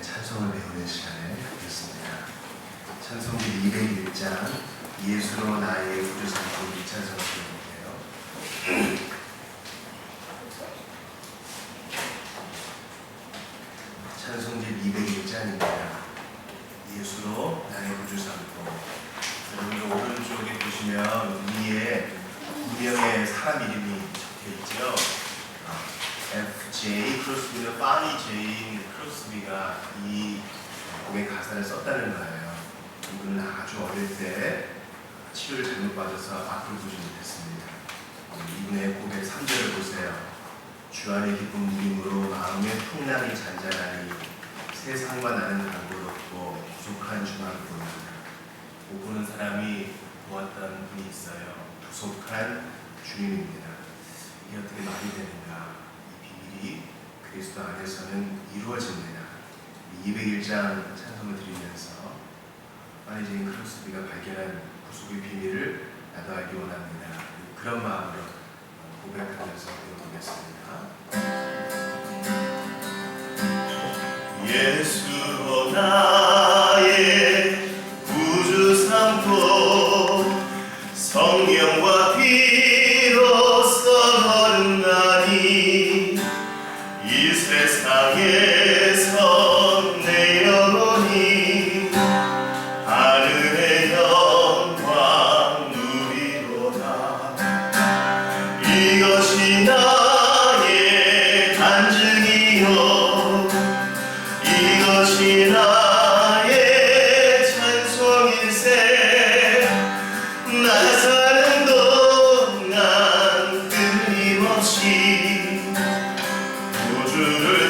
찬송을 배우는 시간을 갖겠습니다. 찬송지 201장 예수로 나의 구주 삼고 이 찬송을 배울게요. 찬송지 201장입니다. 예수로 나의 구주 삼고. 여러분 오른쪽에 보시면 위에 2명의 사람 이름이 적혀있죠. F.J. 크로스비는 파니 제인 크로스비가 이 곡의 가사를 썼다는 거예요. 이분은 아주 어릴 때 치료를 잘못 받아서 앞으로 보지 못했습니다. 이분의 곡의 3절을 보세요. 주 안의 기쁜 무림으로 마음의 풍랑이 잔잔하니 세상과 나는 간고롭고 부족한 주만 보는다. 못 보는 사람이 보았던 분이 있어요. 부족한 주님입니다. 이게 어떻게 말이 되는가? 그리스도 안에서는 이루어집니다. 201장 찬송을 드리면서 파니 제인 크로스비가 발견한 구속의 비밀을 나도 알기 원합니다. 그런 마음으로 고백하면서 배워보겠습니다. 예수로 나의 구주 삼고 성령과 피로써 거듭나니 이 세상에서 내 영혼이 하늘의 영광 누리로다. 이것이 나의 간증이요 이것이 나의 찬송일세. 나 사는 동안 끊임없이 주를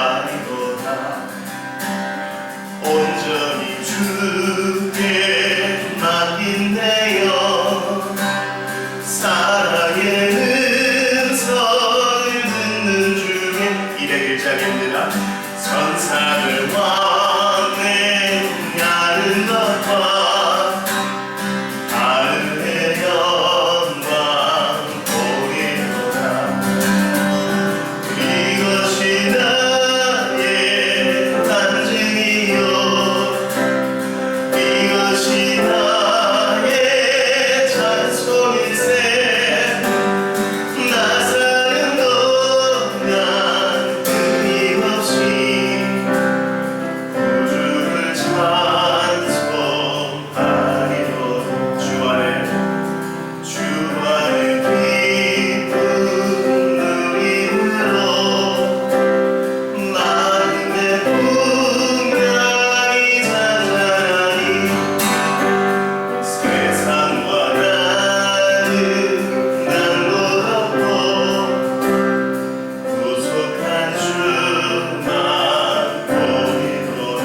찬송하리로다. 온전히 주께 맡긴 내 영 사랑의 음성을 듣는 중에 201장입니다. 천사를 왕래하는 것과 하늘의 영광 보리로다. 이것이 나의 간증이요 이것이 나의 찬송일세. 나 사는 동안 끊임없이 구주를 찬송하리로다. 주 안에 기쁜 누림으로 마음의 풍랑이 잔잔하니 세상과 나는 난무롭고 부족한 주만 보이도다.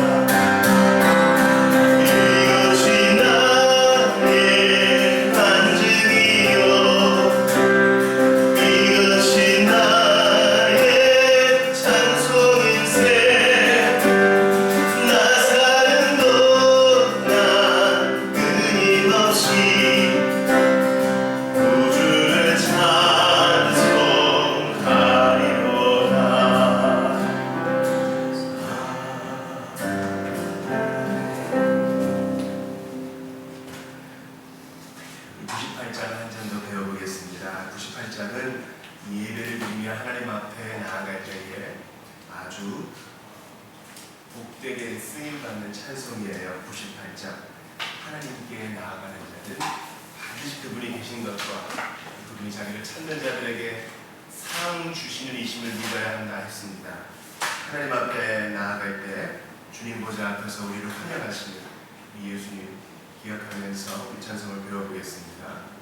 이것이 나의 간증이요 이것이 나의 찬송일세. 나 사는 동안 끊임없이 구주를 찬송하리로다. 98장 한 장 더 배워보겠습니다. 98장은 예배를 드리며 하나님 앞에 나아갈 때에 아주 복되게 쓰임받는 찬송이에요. 98장 하나님께 나아가는 자들 반드시 그분이 계신 것과 그분이 자기를 찾는 자들에게 상 주시는 이심을 믿어야 한다 했습니다. 하나님 앞에 나아갈 때 주님 보좌 앞에서 우리를 환영하시는 이 예수님 기억하면서 우리 찬송을 배워보겠습니다.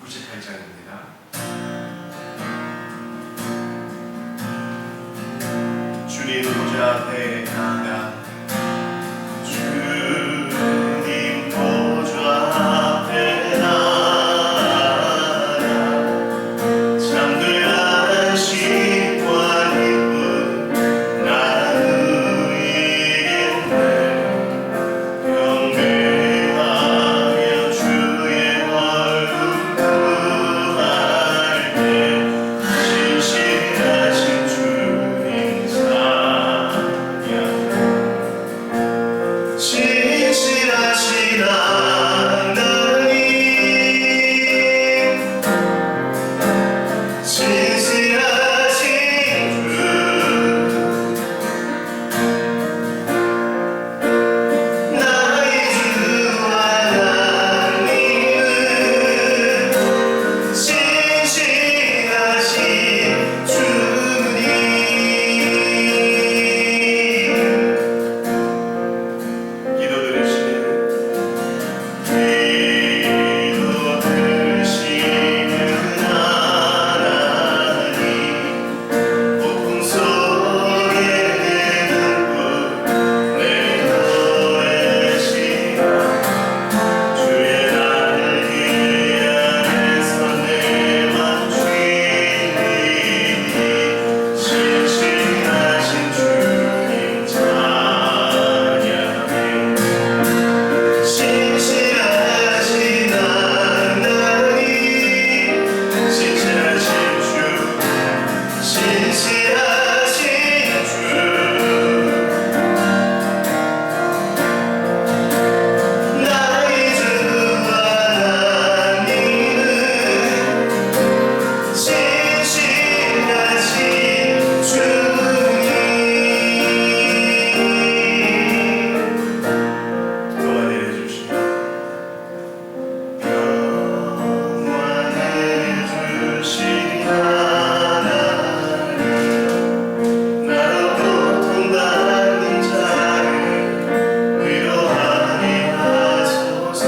98장입니다. 주님 보좌 앞에 나가 주님 보좌 앞에 나가 잠들한 신과 기쁨 나누이겠네 경배하며 주의 얼굴 구할 때 신실하신 주님 찬양 신실하신 하나님 신실하신 주 나의 주 하나님은 신실하신 주님 기도 들으시는 하나님 폭풍 속에 내 노래시라 주의 날개 아래서 내맘 주인이 신실하신 주님 찬양해 신실하신 하나님 신실하신 주 신실하신 주 나의 주 하나님은 신실하신 주님 평안해 주시고 평안해 주신 하나님 나로 고통받는 자를 위로하게 하소서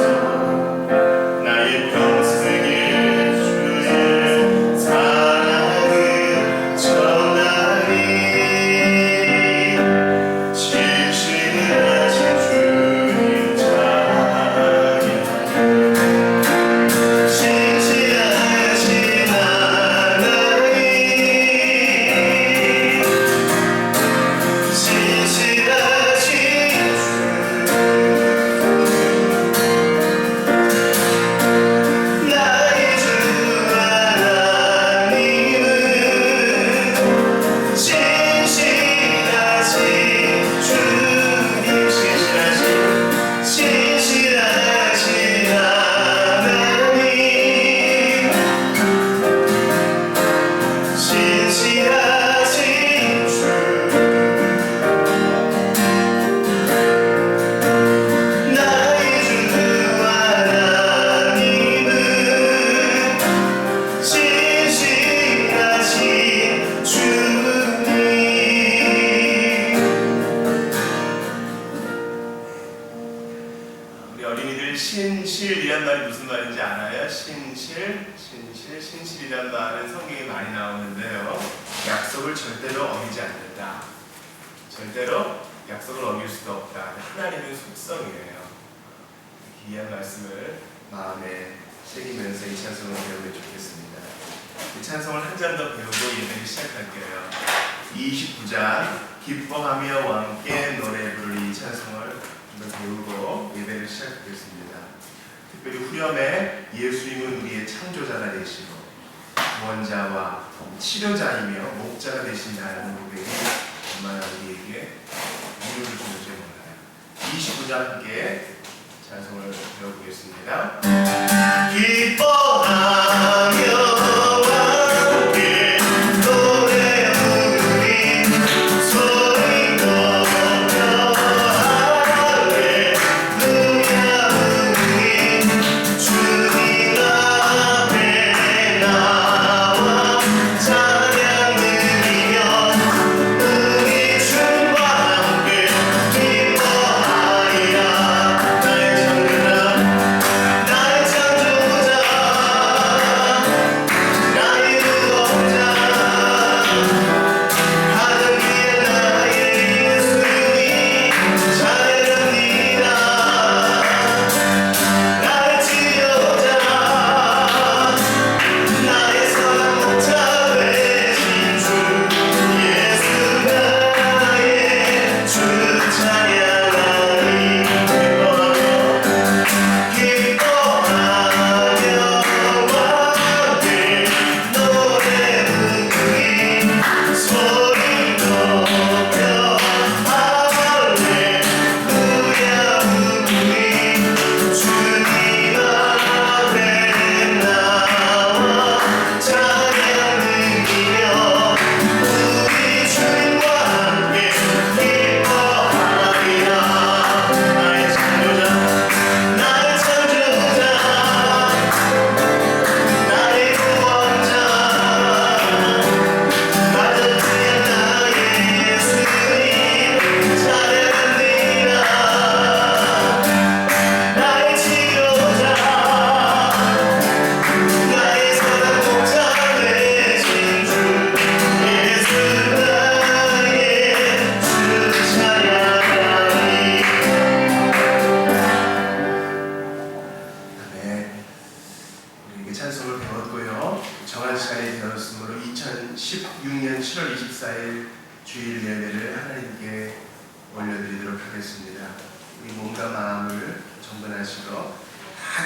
나의 평생에 주의 사랑을 전하리 신실하신 주님 찬양 신실하신 하나님 신실하신 주 나의 주 하나님은 신실하신 주님 신실하신 하나님 신실하신 주 나의 주 하나님은 신실하신 주님 우리 어린이들 신실이란 말이 무슨 말인지 알아요? 신실이란 말은 성경에 많이 나오는데요 약속을 절대로 어기지 않는다 절대로 약속을 어길 수가 없다 하나님의 속성이에요 귀한 말씀을 마음에 새기면서 이 찬송을 배우면 좋겠습니다 이 찬송을 한 장 더 배우고 예배를 시작할게요 29장 기뻐하며 함께 노래 부를 이 찬송을 좀 더 배우고 예배를 시작하겠습니다 특별히 후렴에 예수님은 우리의 창조자가 되시고 구원자와 치료자이며 목자가 되신다는 고백이 얼마나 우리에게 위로를 주는지 몰라요 29장 함께 찬송을 배워보겠습니다 기뻐하며 함께 노래 부르리 소리 높여 할렐루야 우리 주님 앞에 나와 찬양 드리며 우리 주와 함께 기뻐하리라 나의 창조자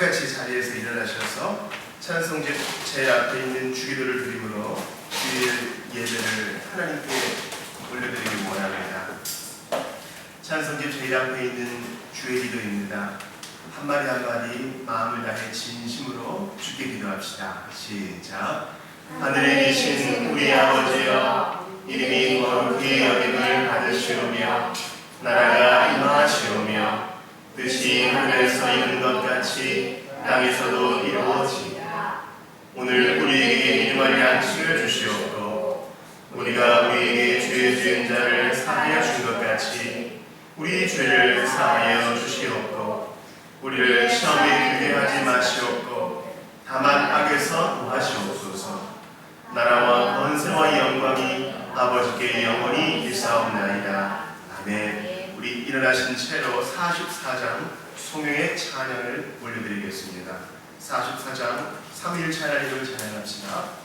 같이 자리에서 일어나셔서 찬송제 제일 앞에 있는 주기도를 드림으로 주일 예배를 하나님께 올려드리기 원합니다. 찬송제 제일 앞에 있는 주의 기도입니다. 한마디 한마디 마음을 다해 진심으로 주께 기도합시다. 시작. 하늘에 계신 우리 아버지여, 이름이 거룩히 여김을 받으시오며 나라가 임하시오며 뜻이 하늘에서 이룬 것 같이 땅에서도 이루어지이다. 오늘 우리에게 일용할 양식을 주시옵고 우리가 우리에게 죄 지은 자를 사하여 준 것 같이 우리 죄를 사하여 주시옵고 우리를 시험에 들게 하지 마시옵고 다만 악에서 구하시옵소서. 나라와 권세와 영광이 아버지께 영원히 일사옵나이다. 아멘. 우리 일어나신 채로 44장 송영의 찬양을 올려드리겠습니다. 44장 3일 찬양을 찬양합시다.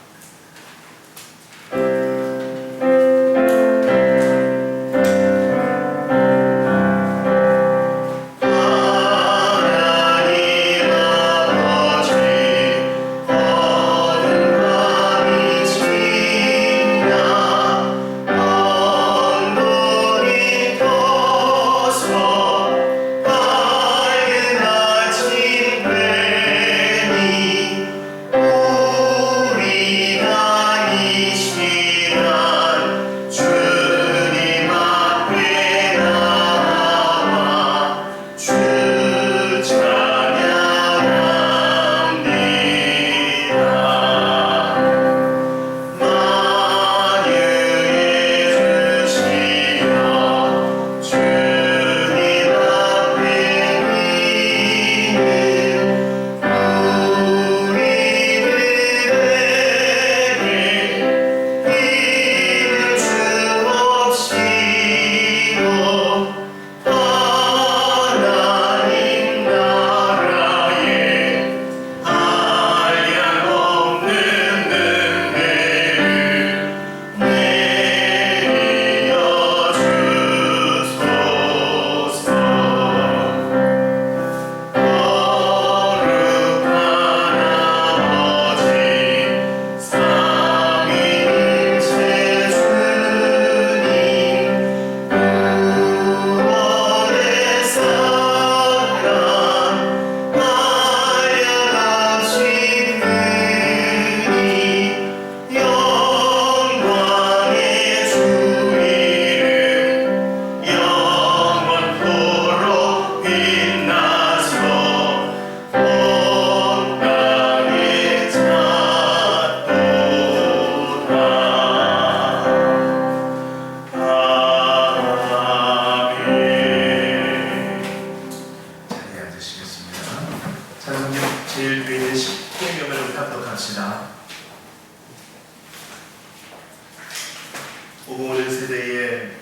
오고 오는 세대에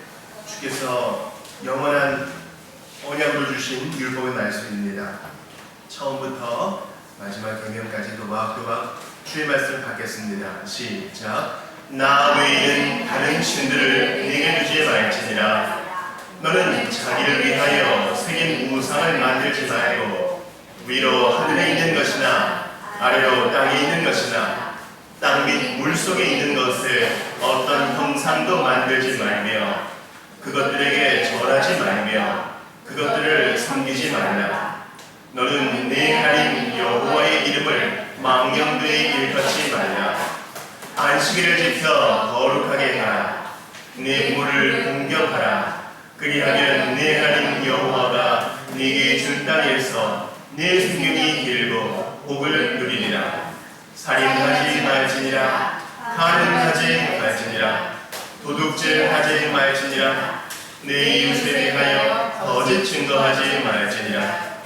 주께서 영원한 언약으로 주신 율법의 말씀입니다. 처음부터 마지막 경영까지 또박또박 주의 말씀을 받겠습니다. 시작. 나 외에는 다른 신들을 네게 두지 말지니라. 너는 자기를 위하여 새긴 우상을 만들지 말고 위로 하늘에 있는 것이나 아래로 땅에 있는 것이나 땅 및 물속에 있는 것을 어떤 형상도 만들지 말며 그것들에게 절하지 말며 그것들을 섬기지 말라. 너는 네 하나님 여호와의 이름을 망령되이 일컫지 말라. 안식일을 지켜 거룩하게 하라. 네 부모를 공경하라. 그리하면 네 하나님 여호와가 네게 준 땅에서 네 생명이 길고 복을 누리리라. 살인하지 말지니라. 간음하지 말지니라. 도둑질하지 말지니라. 내 이웃에 대하여 거짓 증거하지 말지니라.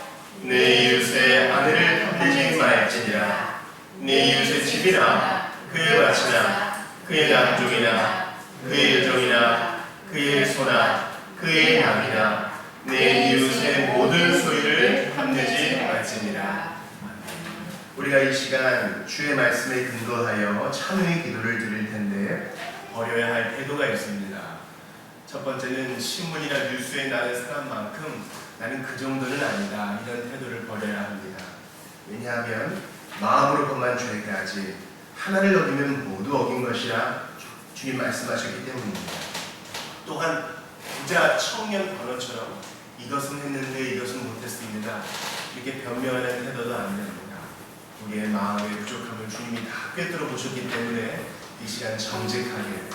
내 이웃의 아내를 탐내지 말지니라. 내 이웃의 집이나 그의 밭이나 그의 남종이나 그의 여종이나 그의 소나 그의 양이나 내 이웃의 모든 소유를 탐내지 말지니라. 우리가 이 시간 주의 말씀에 근거하여 참회의 기도를 드릴 텐데 버려야 할 태도가 있습니다. 첫 번째는 신문이나 뉴스에 나는 사람만큼 나는 그 정도는 아니다, 이런 태도를 버려야 합니다. 왜냐하면 마음으로만 죄까지 하나를 어기면 모두 어긴 것이라 주님 말씀하셨기 때문입니다. 또한 부자 청년 번호처럼 이것은 했는데 이것은 못했습니다, 이렇게 변명하는 태도도 안 됩니다. 우리의 마음의 부족함을 주님이 다 꿰뚫어 보셨기 때문에 이 시간 정직하게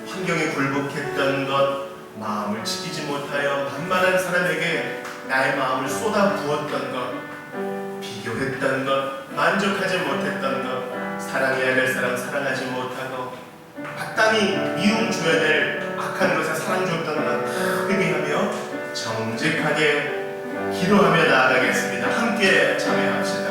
환경에 굴복했던 것, 마음을 지키지 못하여 만만한 사람에게 나의 마음을 쏟아 부었던 것, 비교했던 것, 만족하지 못했던 것, 사랑해야 될 사람 사랑하지 못하고 마땅히 미움 줘야 될 악한 것에 사랑 줬던 것 회개하며 정직하게 기도하며 나아가겠습니다. 함께 참여합시다.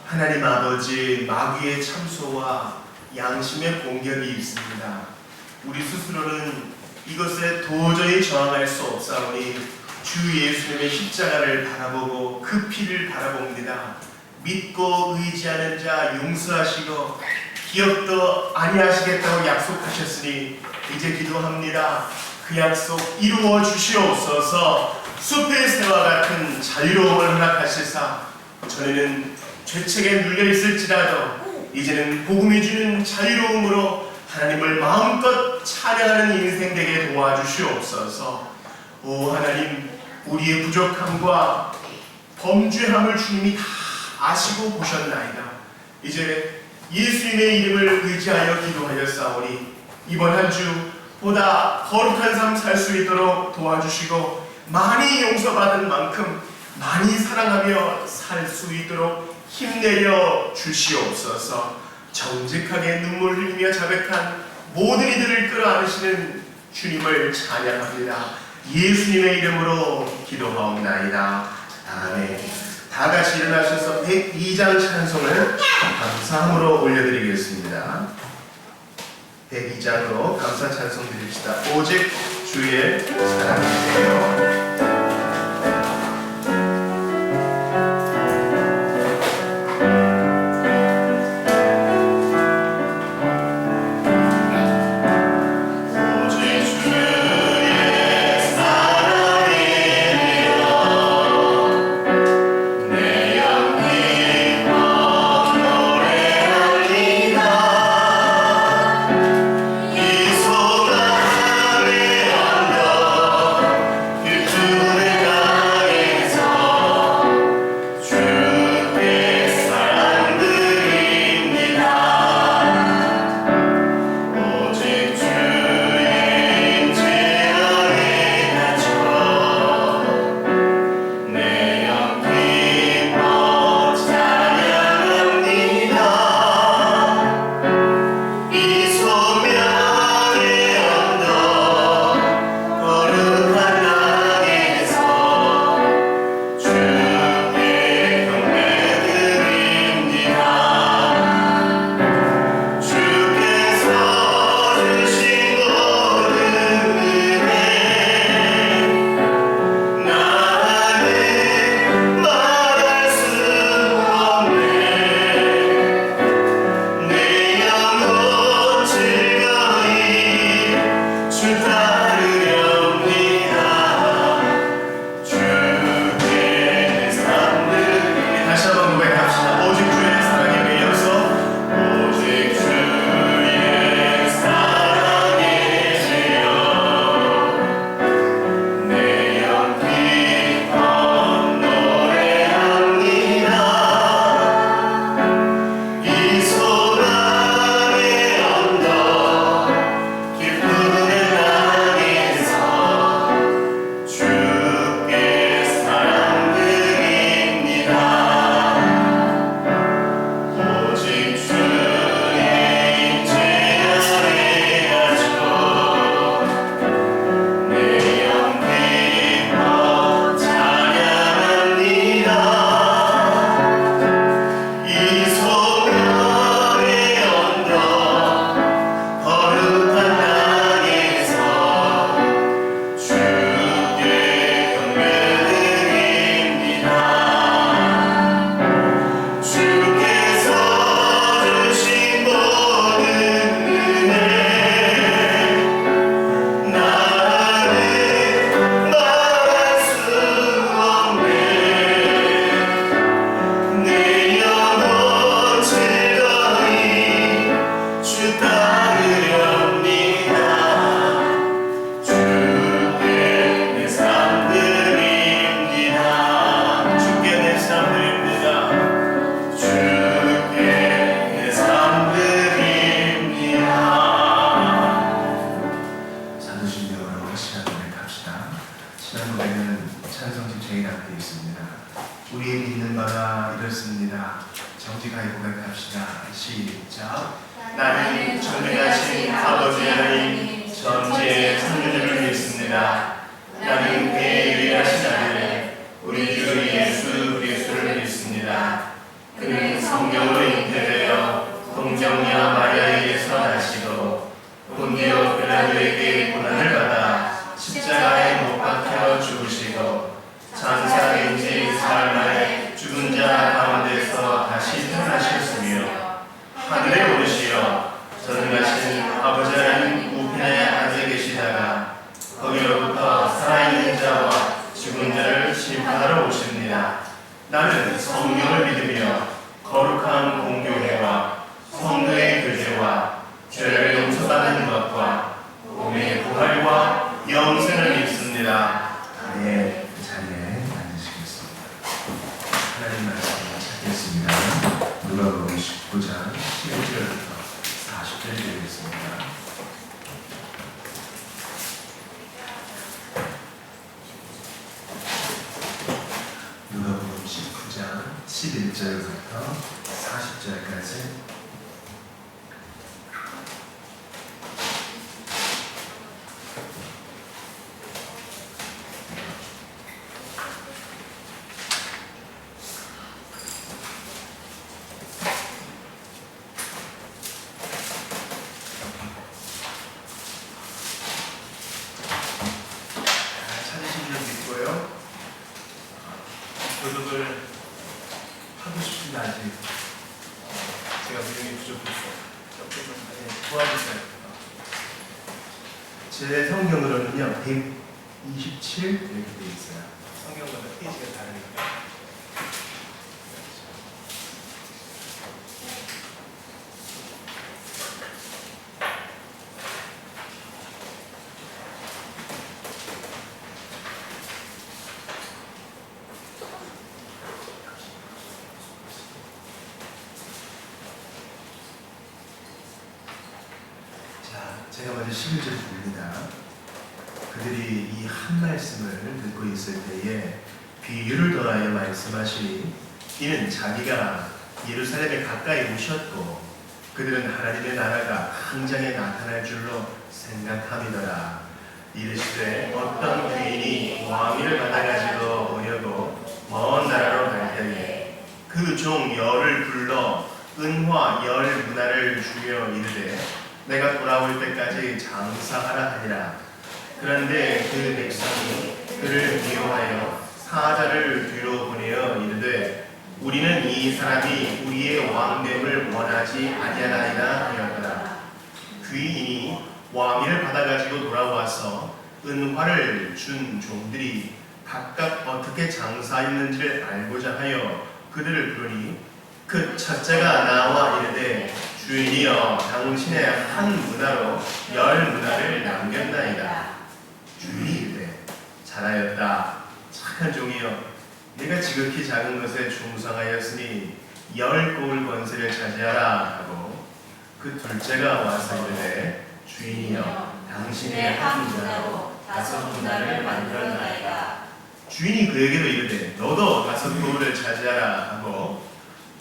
하나님 아버지, 마귀의 참소와 양심의 공격이 있습니다. 우리 스스로는 이것에 도저히 저항할 수 없사오니 주 예수님의 십자가를 바라보고 그 피를 바라봅니다. 믿고 의지하는 자 용서하시고 기억도 아니하시겠다고 약속하셨으니 이제 기도합니다. 그 약속 이루어 주시옵소서. 숲의 새와 같은 자유로움을 허락하시사 전에는 죄책에 눌려있을지라도 이제는 복음이 주는 자유로움으로 하나님을 마음껏 찬양하는 인생 되게 도와주시옵소서. 오 하나님, 우리의 부족함과 범죄함을 주님이 다 아시고 보셨나이다. 이제 예수님의 이름을 의지하여 기도하였사오니 이번 한 주 보다 거룩한 삶 살 수 있도록 도와주시고 많이 용서받은 만큼 많이 사랑하며 살 수 있도록 힘내려 주시옵소서. 정직하게 눈물 흘리며 자백한 모든 이들을 끌어안으시는 주님을 찬양합니다. 예수님의 이름으로 기도하옵나이다. 아멘. 다 같이 일어나셔서 102장 찬송을 감사함으로 올려드리겠습니다. 102장으로 감사 찬송 드립시다. 오직 주의 사랑이세요. 주 전능하신 아버지 하나님 전지의 창조주를 믿습니다. 나는 그의 유일하신 아들 우리 주 예수 그리스도를 믿습니다. 그는 성령으로 잉태되어 동정녀 마리아에게서 나시고 본디오 빌라도에게 고난을 받아 십자가에 못 박혀 죽으시고 장사된 지 사흘 만에 죽은 자 가운데서 다시 태어나셨으며 하늘에 오르시어 전능하신 아버지 하나님 우편에 앉아 계시다가 거기로부터 살아있는 자와 죽은 자를 심판하러 오십니다. 나는 성령을 믿으며 거룩한 공교회와 성도의 교제와 죄를 용서받는 것과 몸의 부활과 영생을 믿습니다. 네, 그 자리에 앉으시겠습니다. 하나님 말씀을 찾겠습니다. 누가복음 19장 11절부터 40절 드리겠습니다. 누가복음 19장 11절부터 40절까지 찾으신 줄 믿고요. 교독을 하고 싶은데 아직 제가 분명히 부족했어요. 조금 도와주세요. 제 성경으로는요 127 이렇게 되어 있어요. 성경마다 페이지가 다르니까. 제가 먼저 11절 봅니다. 그들이 이 한 말씀을 듣고 있을 때에 비유를 더하여 말씀하시니 이는 자기가 예루살렘에 가까이 오셨고 그들은 하나님의 나라가 당장에 나타날 줄로 생각함이더라. 이르시되 어떤 귀인이 왕위를 받아가지고 오려고 먼 나라로 갈 때에 그 종 열을 불러 은화 열 문화를 주며 이르되 내가 돌아올 때까지 장사하라 하니라. 그런데 그 백성이 그를 미워하여 사자를 뒤로 보내어 이르되 우리는 이 사람이 우리의 왕됨을 원하지 아니하나이다 하였더라. 귀인이 왕위를 받아가지고 돌아와서 은화를 준 종들이 각각 어떻게 장사했는지를 알고자 하여 그들을 부르니 그 첫째가 나와 이르되 주인이여 당신의 한 문화로 열 문화를 남겼나이다. 주인이 이르되 잘하였다 착한 종이여 네가 지극히 작은 것에 충성하였으니 열 고을 권세를 차지하라 하고 그 둘째가 와서 이르되 주인이여 당신의 한 문화로 5문화를 만들었나이다. 주인이 그에게도 이르되 너도 5고을을 차지하라 하고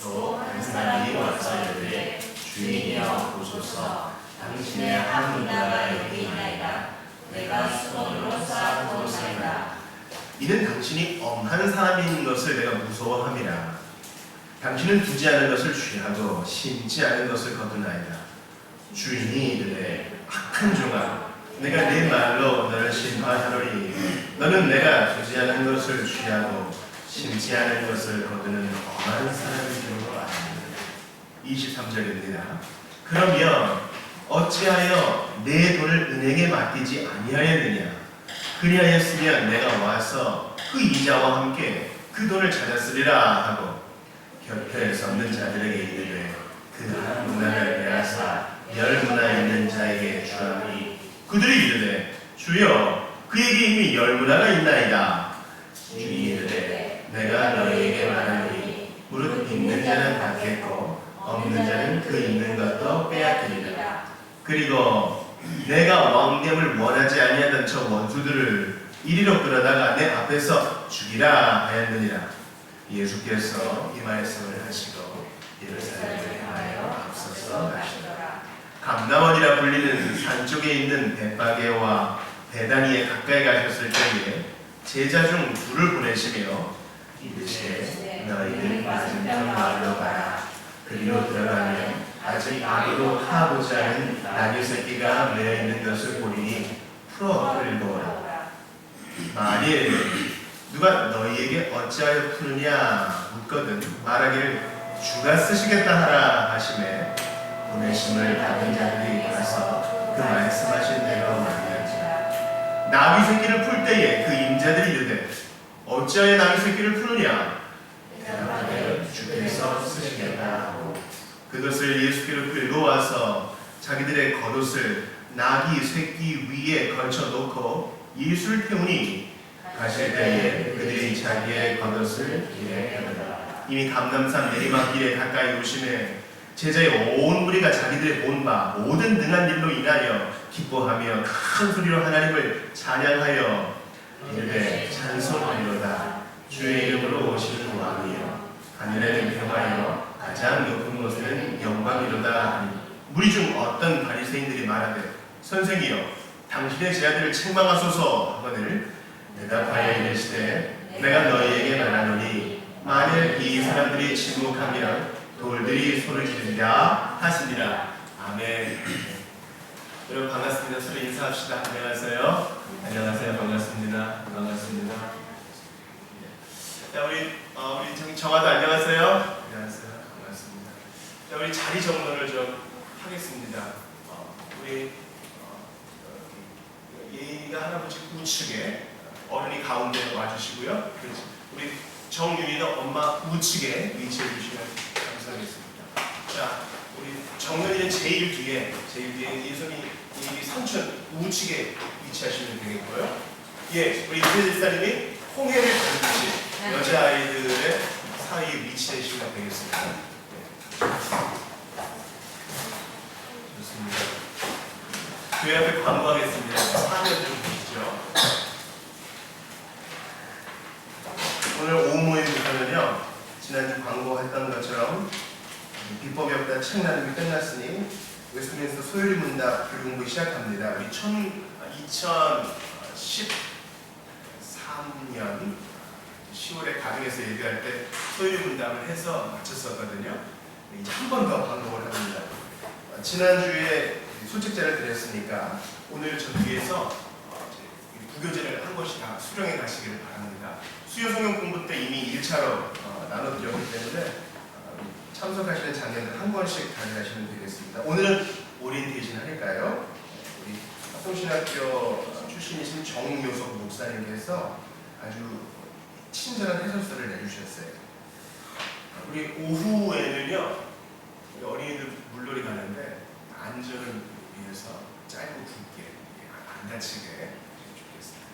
또 한 사람이 와서 이르되 주인이여 보소서 당신의 한 문화가 여기 있나이다. 내가 수건으로 쌓아두었나이다. 이는 당신이 엄한 사람인 것을 내가 무서워함이라. 당신은 두지 않은 것을 취하고 심지 않은 것을 거두나이다. 주인이 이르되 악한 종아 내가 네 말로 너를 심판하노니 너는 내가 두지 않은 것을 취하고 심지 않은 것을 거두는 엄한 사람인 줄 아느냐. 23절입니다. 그러면 어찌하여 내 돈을 은행에 맡기지 아니하였느냐. 그리하였으면 내가 와서 그 이자와 함께 그 돈을 찾았으리라 하고 곁에 섰는 자들에게 이르되 그 한 문화를 빼앗아 열 문화 있는 자에게 주라니 그들이 이르되 주여 그에게 이미 열 문화가 있나이다. 주인이 이르되 내가 너희에게 말하노니 무릇 있는 자는 받겠고 없는 자는 그 있는 것도 빼앗기리라. 그리고 내가 왕됨을 원하지 아니하던 저 원수들을 이리로 끌어다가 내 앞에서 죽이라 하였느니라. 예수께서 이 말씀을 하시고 예루살렘을 향하여 앞서서 가시더라. 감남원이라 불리는 산 쪽에 있는 벳바게와 베다니에 가까이 가셨을 때에 제자 중 둘을 보내시며 이르시되 너희는 맞은편 마을로 가라. 그리로 들어가면 아직 아무도 타보지 않은 나귀 새끼가 매여 있는 것을 보리니 풀어 끌고 오라. 만일 누가 너희에게 어찌하여 푸느냐 묻거든 말하기를 주가 쓰시겠다 하라 하시매 보내심을 받은 자들이 가서 그 말씀하신 대로 말하였지라. 나귀 새끼를 풀 때에 그 임자들이 이르되 어찌하여 나귀 새끼를 푸느냐 대답하되 주께서 쓰시겠다 하고 그것을 예수께로 끌고 와서 자기들의 겉옷을 나귀 새끼 위에 걸쳐 놓고 예수를 태우니 가실 때에 그들이 자기의 겉옷을 길에 펴더라. 이미 감람산 내리막길에 가까이 오시매 제자의 온 무리가 자기들의 본 바 모든 능한 일로 인하여 기뻐하며 큰 소리로 하나님을 찬양하여 이르되 찬송하리로다. 주의 이름으로 오시는 왕이여 하늘에는 평화여 가장 높은 곳에는 영광이로다 하니 무리 중 어떤 바리새인들이 말하되 선생이여 당신의 제자들을 책망하소서 하거늘 대답하여 이르시되 내가 너희에게 말하노니 만일 이 사람들이 침묵하면 돌들이 소를 지르리라 하시니라. 아멘. 여러분 반갑습니다. 서로 인사합시다. 안녕하세요. 안녕하세요. 반갑습니다. 반갑습니다. 자, 우리 정아도 안녕하세요. 안녕하세요. 반갑습니다. 자, 우리 자리 정돈을 좀 하겠습니다. 우리 예인이가 할아버지 우측에 어른이 가운데 와주시고요. 우리 정윤이는 엄마 우측에 위치해 주시면 감사하겠습니다. 자, 우리 정윤이는 제일 뒤에 예선이 이 삼촌 우측에 위치하시면 되겠고요. 예, 우리 이세진 집사님이 홍해를 가르치신 여자아이들의 사이에 위치해 주시면 되겠습니다. 네. 좋습니다. 교회 앞에 광고하겠습니다. 화면 좀 보시죠. 오늘 오후 모임부터는요, 지난주 광고했던 것처럼 비법이 없다 책 나눔이 끝났으니 웨스트민스터 소요리 문답 교육공부 시작합니다. 우리 2013년 10월에 가정에서 예배할 때 소요리 문답을 해서 마쳤었거든요. 이제 한 번 더 광고를 합니다. 지난주에 소책자를 드렸으니까 오늘 저 뒤에서 부교재를 한 권씩 다 수령해 가시기를 바랍니다. 수요 성경 공부 때 이미 1차로 나눠드렸기 때문에 참석하시는 장면들 한 권씩 가져가시면 되겠습니다. 오늘은 오리엔테이션 할까요? 우리 합동신학교 출신이신 정요석 목사님께서 아주 친절한 해설서를 내주셨어요. 우리 오후에는요, 우리 어린이들 물놀이 가는데 안전을 위해서 짧고 굵게 안 다치게 좋겠습니다.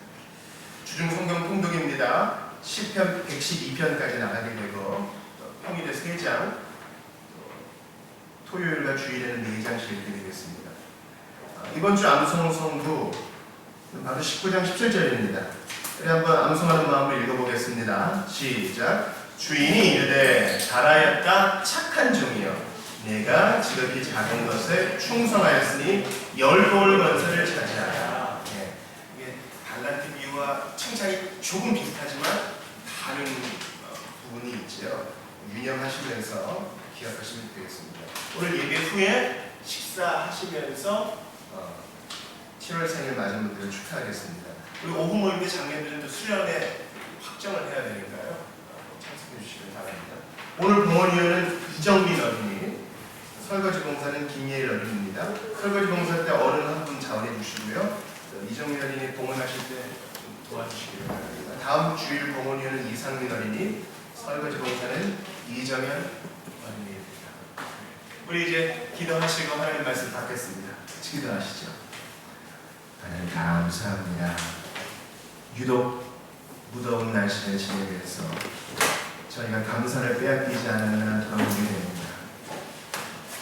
주중 성경 통독입니다. 시편 112편까지 나가게 되고 평일에 3장, 토요일과 주일에는 4장씩 읽게 되겠습니다. 이번 주 암송 성구 바로 19장 17절입니다. 우리 한번 암송하는 마음으로 읽어보겠습니다. 시작. 주인이 이르되 잘하였다 착한 종이여 내가 지극히 작은 것에 충성하였으니 열골 건설을 차지하라. 네. 이게 달란트 비유와 칭찬이 조금 비슷하지만 다른 부분이 있죠. 유념하시면서 기억하시면 되겠습니다. 오늘 예배 후에 식사하시면서 7월 생일 맞은 분들을 축하하겠습니다. 그리고 오후 모임의 장면들은 수련회 확정을 해야 되니까요. 참석해 주시길 바랍니다. 오늘 봉헌위원은 이정민 어린이, 설거지 봉사는 김예일 어린이입니다. 설거지 봉사 때 어른 한 분 자원해 주시고요. 이정민 어린이 봉헌하실 때 도와주시길 바랍니다. 다음 주일 봉헌위원은 이상민 어린이, 설거지 봉사는 이정현 어린이입니다. 우리 이제 기도하시고 하나님 말씀 받겠습니다. 같이 기도하시죠. 하나님 감사합니다. 유독 무더운 날씨를 지내면서 저희가 감사를 빼앗기지 않으나 더 오게 됩니다.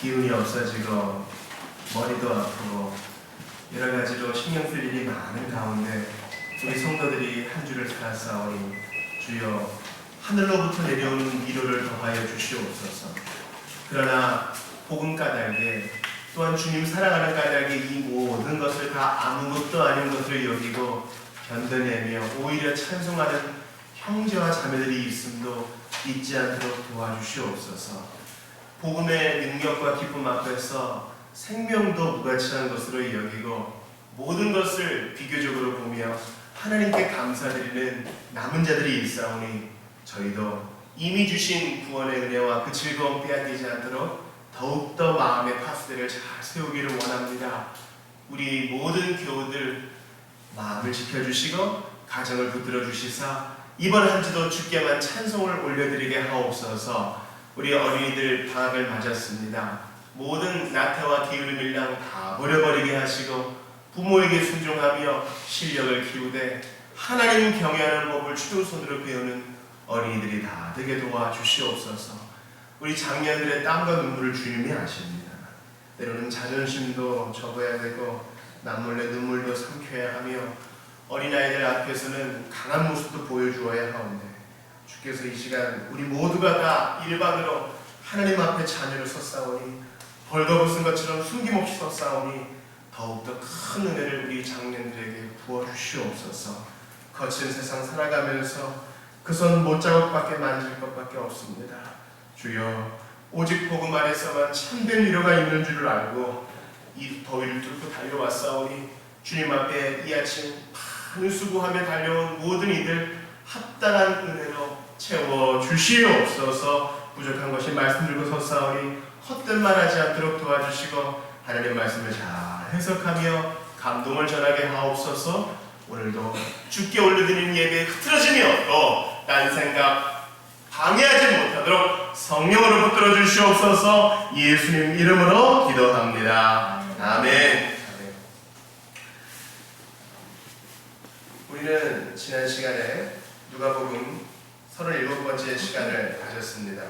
기운이 없어지고 머리도 아프고 여러 가지로 신경 쓸 일이 많은 가운데 우리 성도들이 한 주를 살아싸오니 주여 하늘로부터 내려오는 위로를 더하여 주시옵소서. 그러나 복음 까닭에 또한 주님 사랑하는 까닭에 이 모든 것을 다 아무것도 아닌 것으로 여기고 견뎌내며 오히려 찬송하는 형제와 자매들이 있음도 잊지 않도록 도와주시옵소서. 복음의 능력과 기쁨 앞에서 생명도 무가치한 것으로 여기고 모든 것을 비교적으로 보며 하나님께 감사드리는 남은 자들이 있사오니 저희도 이미 주신 구원의 은혜와 그 즐거움 빼앗기지 않도록 더욱더 마음의 파수대를 잘 세우기를 원합니다. 우리 모든 교우들 마음을 지켜주시고 가정을 붙들어 주시사 이번 한 주도 주께만 찬송을 올려드리게 하옵소서. 우리 어린이들 방학을 맞았습니다. 모든 나태와 게으름 일랑 다 버려버리게 하시고 부모에게 순종하며 실력을 키우되 하나님 경외하는 법을 추조손으로 배우는 어린이들이 다 되게 도와주시옵소서. 우리 장년들의 땀과 눈물을 주님이 아십니다. 때로는 자존심도 접어야 되고 남몰래 눈물도 삼켜야 하며 어린아이들 앞에서는 강한 모습도 보여주어야 하오는데 주께서 이 시간 우리 모두가 다 일반으로 하나님 앞에 자녀를 섰사오니 벌거벗은 것처럼 숨김없이 섰사오니 더욱더 큰 은혜를 우리 장년들에게 부어주시옵소서. 거친 세상 살아가면서 그 손 못자국밖에 만질 것밖에 없습니다. 주여 오직 복음 안에서만 참된 위로가 있는 줄을 알고 이 더위를 뚫고 달려왔사오니 주님 앞에 이 아침 많은 수고하며 달려온 모든 이들 합당한 은혜로 채워주시옵소서. 부족한 것이 말씀 들고 섰사오니 헛된 말 하지 않도록 도와주시고 하나님 말씀을 잘 해석하며 감동을 전하게 하옵소서. 오늘도 주께 올려드리는 예배에 흐트러짐이 없고 딴 생각 방해하지 못하도록 성령으로 붙들어 주시옵소서. 예수님 이름으로 기도합니다. 아멘. 우리는 지난 시간에 누가복음 37번째 시간을 가졌습니다.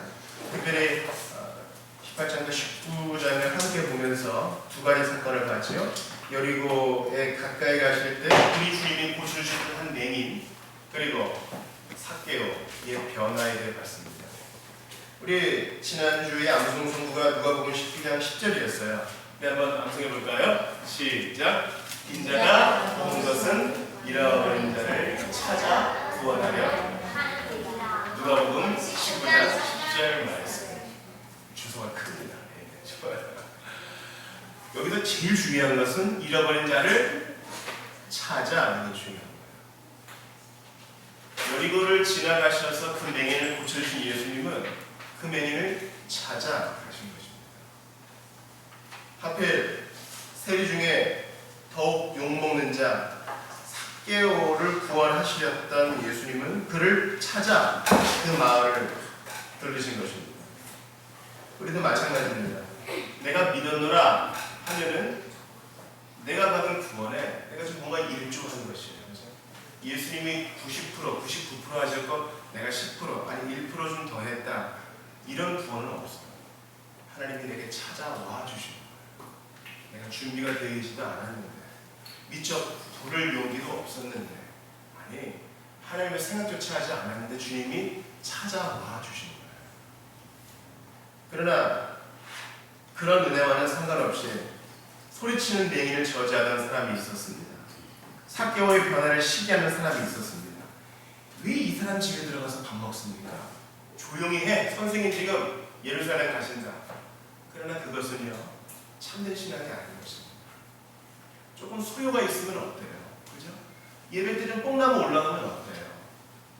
특별히 18장과 19장을 함께 보면서 두 가지 사건을 봤죠. 여리고에 가까이 가실 때 우리 주님이 고쳐주셨던 한 맹인 그리고 삭개오의 변화에 대해 봤습니다. 우리 지난주에 암송 선구가 누가복음 19장 10절이었어요. 우리 한번 암송해 볼까요? 시작. 인자가 온 것은 잃어버린 자를 찾아 구원하려. 누가복음 19장 10절 말씀. 주소가 큽니다. 네, 좋아요. 여기서 제일 중요한 것은 잃어버린 자를 찾아내는 게 중요합니다. 여리고를 지나가셔서 그 맹인을 고쳐주신 예수님은 그 맹인을 찾아가신 것입니다. 하필 세리 중에 더욱 욕먹는 자 삭개오를 구원하시렸던 예수님은 그를 찾아 그 마을을 들리신 것입니다. 우리도 마찬가지입니다. 내가 믿었노라 하면은 내가 받은 구원에 내가 좀 뭔가 일조하는 것이에요. 그렇죠? 예수님이 90%, 99% 하실 것 내가 10% 아니 1% 좀 더 했다. 이런 구원은 없어요. 하나님이 내게 찾아와 주신 거예요. 내가 준비가 되어 있지도 않았는데 미처 부를 용기도 없었는데 아니 하나님의 생각조차 하지 않았는데 주님이 찾아와 주신 거예요. 그러나 그런 은혜와는 상관없이 소리치는 맹인을 저지하던 사람이 있었습니다. 삭개오의 변화를 시기하는 사람이 있었습니다. 왜 이 사람 집에 들어가서 밥 먹습니까? 조용히 해. 선생님 지금 예루살렘 가신다. 그러나 그것은요 참된 신앙이 아닌 것입니다. 조금 소요가 있으면 어때요? 그죠? 예배 때 좀 뽕나무 올라가면 어때요?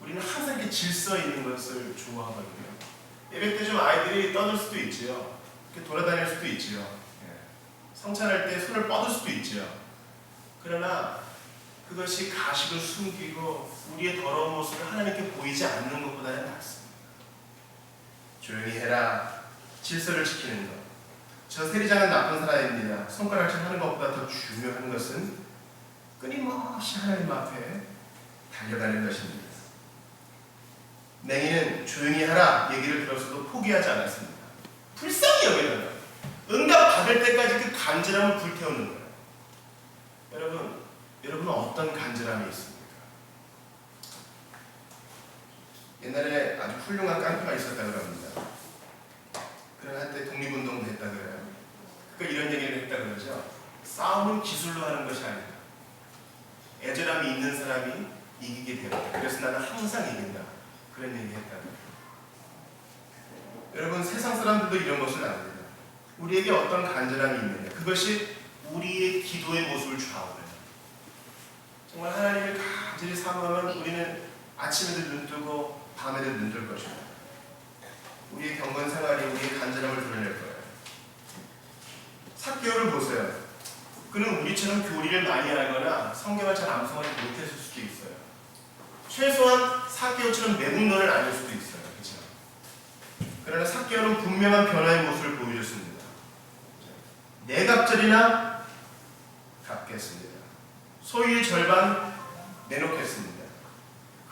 우리는 항상 이렇게 질서 있는 것을 좋아하거든요. 예배 때 좀 아이들이 떠들 수도 있지요. 이렇게 돌아다닐 수도 있지요. 성찬할 때 손을 뻗을 수도 있지요. 그러나 그것이 가식을 숨기고 우리의 더러운 모습을 하나님께 보이지 않는 것보다는 낫습니다. 조용히 해라. 질서를 지키는 것. 저 세리장은 나쁜 사람입니다. 손가락질 하는 것보다 더 중요한 것은 끊임없이 하나님 앞에 달려가는 것입니다. 맹인은 조용히 하라 얘기를 들었어도 포기하지 않았습니다. 불쌍히 여기는 거예요. 응답 받을 때까지 그 간절함을 불태우는 거예요. 여러분은 어떤 간절함이 있습니까? 옛날에 아주 훌륭한 깡패가 있었다고 합니다. 그런 한때 독립운동도 했다고 해요. 그 그러니까 이런 얘기를 했다 그러죠. 싸움은 기술로 하는 것이 아니다. 애절함이 있는 사람이 이기게 돼요. 그래서 나는 항상 이긴다. 그런 얘기 했다. 여러분, 세상 사람들도 이런 것을 압니다. 우리에게 어떤 간절함이 있느냐, 그것이 우리의 기도의 모습을 좌우해요. 정말 하나님을 간절히 사모하면 우리는 아침에도 눈뜨고 밤에도 눈뜰 것입니다. 우리의 경건 생활이 우리의 간절함을 드러낼 거예요. 삭개오를 보세요. 그는 우리처럼 교리를 많이 알거나 성경을 잘 암송하지 못했을 수도 있어요. 최소한 삭개오처럼 매국노를 아닐 수도 있어요. 그렇죠? 그러나 삭개오는 분명한 변화의 모습을 보여줬습니다. 네 갑절이나 갚겠습니다. 소유의 절반 내놓겠습니다.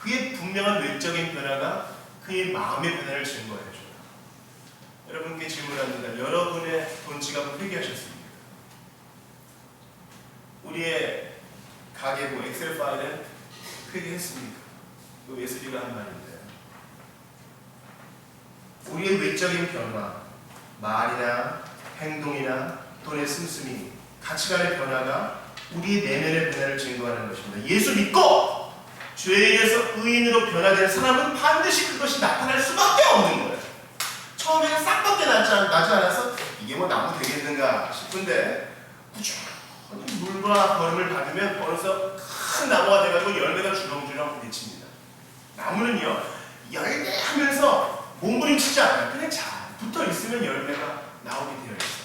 그의 분명한 외적인 변화가 그의 마음의 변화를 증거해줘요. 여러분께 질문합니다. 여러분의 돈 지갑을 회개하셨습니까? 우리의 가계부 엑셀 파일은 회개했습니까? 이거 예수리가 한 말인데요. 우리의 외적인 변화, 말이나 행동이나 돈의 씀씀이, 가치관의 변화가 우리의 내면의 변화를 증거하는 것입니다. 예수 믿고 죄에 의해서 의인으로 변화된 사람은 반드시 그것이 나타날 수밖에 없는 거예요. 처음에는 싹밖에 나지 않아서 이게 뭐 나무 되겠는가 싶은데 꾸준히 물과 거름을 받으면 벌써 큰 나무가 돼가지고 열매가 주렁주렁 맺힙니다. 나무는요, 열매하면서 몸부림치지 않아요. 그냥 잘 붙어 있으면 열매가 나오게 되어 있어요.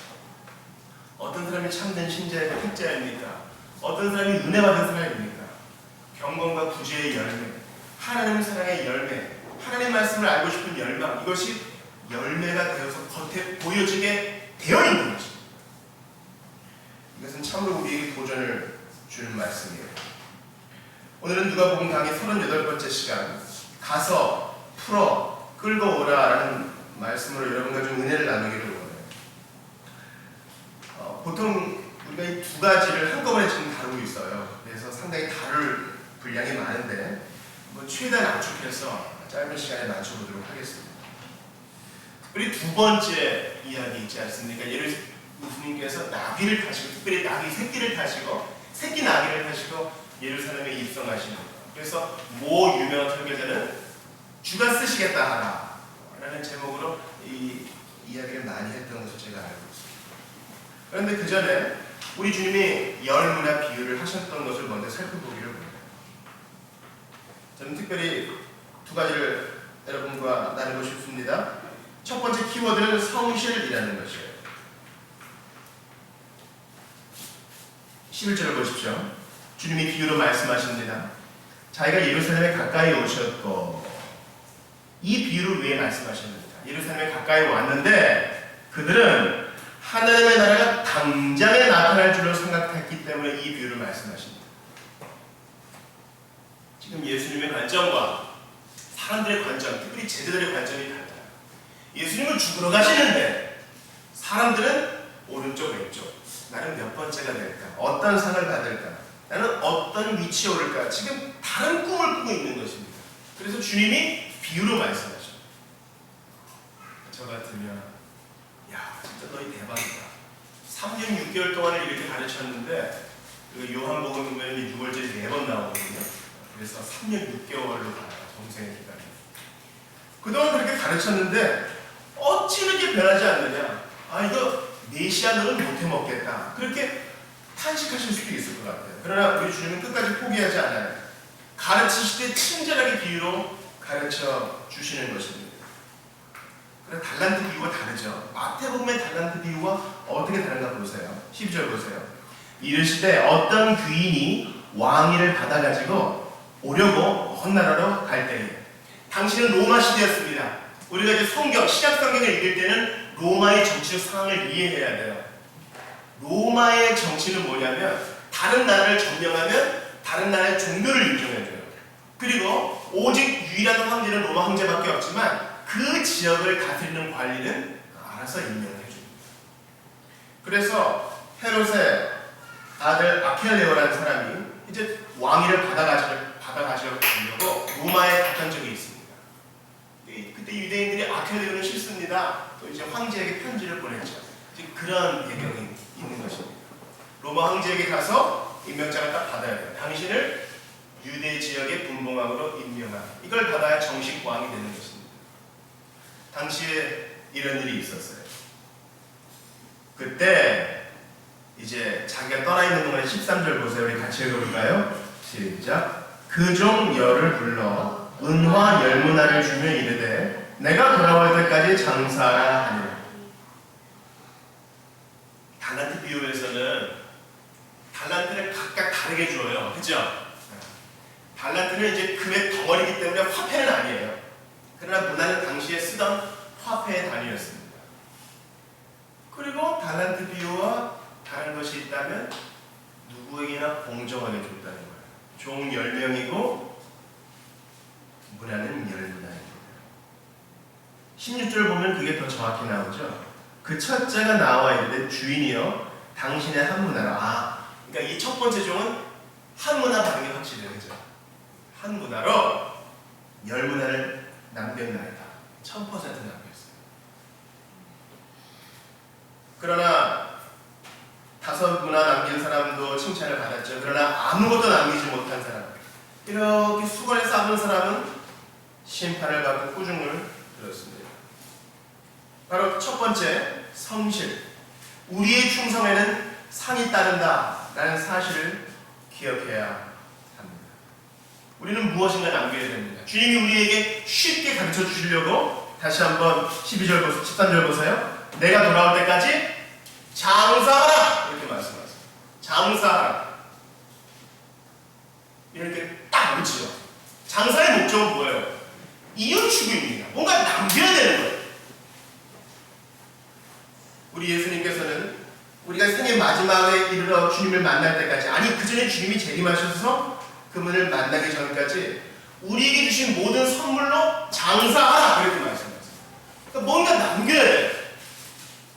어떤 사람이 참된 신자의 택자입니까? 어떤 사람이 은혜 받은 사람입니까? 경건과 구제의 열매, 하나님 사랑의 열매, 하나님의 말씀을 알고 싶은 열망, 이것이 열매가 되어서 겉에 보여지게 되어 있는 것입니다. 이것은 참으로 우리에게 도전을 주는 말씀이에요. 오늘은 누가복음 강의 38번째 시간, 가서 풀어 끌고 오라라는 말씀으로 여러분과 좀 은혜를 나누기를 원해요. 보통 우리가 이 두 가지를 한꺼번에 지금 다루고 있어요. 그래서 상당히 다룰 분량이 많은데 최대한 압축해서 짧은 시간에 맞춰보도록 하겠습니다. 특별히 두 번째 이야기 있지 않습니까? 예수님께서 나귀를 타시고, 특별히 나귀 새끼를 타시고, 새끼 나귀를 타시고 예루살렘에 입성하시는 거예요. 그래서 모 유명한 설교자는 주가 쓰시겠다 하라 라는 제목으로 이 이야기를 많이 했던 것을 제가 알고 있습니다. 그런데 그 전에 우리 주님이 열무나 비유를 하셨던 것을 먼저 살펴보기를 원해요. 저는 특별히 두 가지를 여러분과 나누고 싶습니다. 첫 번째 키워드는 성실이라는 것이에요. 11절을 보십시오. 주님이 비유로 말씀하십니다. 자기가 예루살렘에 가까이 오셨고, 이 비유를 왜 말씀하십니까? 예루살렘에 가까이 왔는데 그들은 하나님의 나라가 당장에 나타날 줄로 생각했기 때문에 이 비유를 말씀하십니다. 지금 예수님의 관점과 사람들의 관점, 특별히 제자들의 관점이 달라요. 예수님은 죽으러 가시는데 사람들은 오른쪽 왼쪽, 나는 몇 번째가 될까? 어떤 상을 받을까? 나는 어떤 위치에 오를까? 지금 다른 꿈을 꾸고 있는 것입니다. 그래서 주님이 비유로 말씀하셔요. 저 같으면 야, 진짜 너희 대박이다. 3년 6개월 동안을 이렇게 가르쳤는데 요한복음 보면 6월절이 4번 나오거든요. 그래서 3년 6개월로 가요. 동생의 기간이. 그동안 그렇게 가르쳤는데 어찌 이렇게 변하지 않느냐? 아, 이거 메시아는 못해 먹겠다. 그렇게 탄식하실 수도 있을 것 같아요. 그러나 우리 주님은 끝까지 포기하지 않아요. 가르치실 때 친절하게 비유로 가르쳐 주시는 것입니다. 그래서 달란트 비유가 다르죠. 마태복음의 달란트 비유와 어떻게 다른가 보세요. 12절 보세요. 이르시되 어떤 귀인이 왕위를 받아가지고 오려고 먼 나라로 갈 때에, 당시는 로마 시대였습니다. 우리가 이제 신약 성경을 읽을 때는 로마의 정치적 상황을 이해해야 돼요. 로마의 정치는 뭐냐면 다른 나라를 점령하면 다른 나라의 종교를 인정해줘요. 그리고 오직 유일한 황제는 로마 황제밖에 없지만 그 지역을 다스리는 관리는 알아서 임명해줍니다. 그래서 헤롯의 아들 아켈레오라는 사람이 이제 왕위를 받아가지고 가려고 로마에 갔던 적이 있습니다. 그때 유대인들이 아켈레오는 싫습니다. 또 이제 황제에게 편지를 보냈죠. 지금 그런 배경입니다. 있는 것입니다. 로마 황제에게 가서 임명장을 딱 받아야 돼요. 당신을 유대 지역의 분봉왕으로 임명하라. 이걸 받아야 정식 왕이 되는 것입니다. 당시에 이런 일이 있었어요. 그때 이제 자기가 떠나 있는 동안에 13절 보세요. 우리 같이 읽어볼까요? 시작. 그 종 열을 불러 은화 열문화를 주며 이르되 내가 돌아올 때까지 장사하라 하니라. 달란트 비유에서는 달란트를 각각 다르게 주어요. 그죠? 달란트는 이제 금의 덩어리이기 때문에 화폐는 아니에요. 그러나 문화는 당시에 쓰던 화폐의 단위였습니다. 그리고 달란트 비유와 다른 것이 있다면 누구에게나 공정하게 줬다는 거예요. 종 10명이고 문화는 10문화입니다. 16절 보면 그게 더 정확히 나오죠. 그 첫째가 나와 이르되 주인이여 당신의 한 문화로. 그러니까 이 첫 번째 종은 한 문화 받은 게 확실해요. 그죠? 한 문화로 10문화를 남겼나이다. 1000% 남겼어요. 그러나 5문화 남긴 사람도 칭찬을 받았죠. 그러나 아무것도 남기지 못한 사람, 이렇게 수건에 싸둔 사람은 심판을 받고 꾸중을 들었습니다. 바로 첫 번째, 성실. 우리의 충성에는 상이 따른다 라는 사실을 기억해야 합니다. 우리는 무엇인가 남겨야 됩니다. 주님이 우리에게 쉽게 가르쳐 주시려고 다시 한번 12절, 13절 보세요. 내가 돌아올 때까지 장사하라! 이렇게 말씀하세요. 장사하라. 이렇게 딱 묻히죠. 장사의 목적은 뭐예요? 이윤 추구입니다. 뭔가 남겨야 되는 거예요. 우리 예수님께서는 우리가 생의 마지막에 이르러 주님을 만날 때까지, 아니 그 전에 주님이 재림하셔서 그분을 만나기 전까지 우리에게 주신 모든 선물로 장사하라 그렇게 말씀하셨어요. 그러니까 뭔가 남겨야 돼요.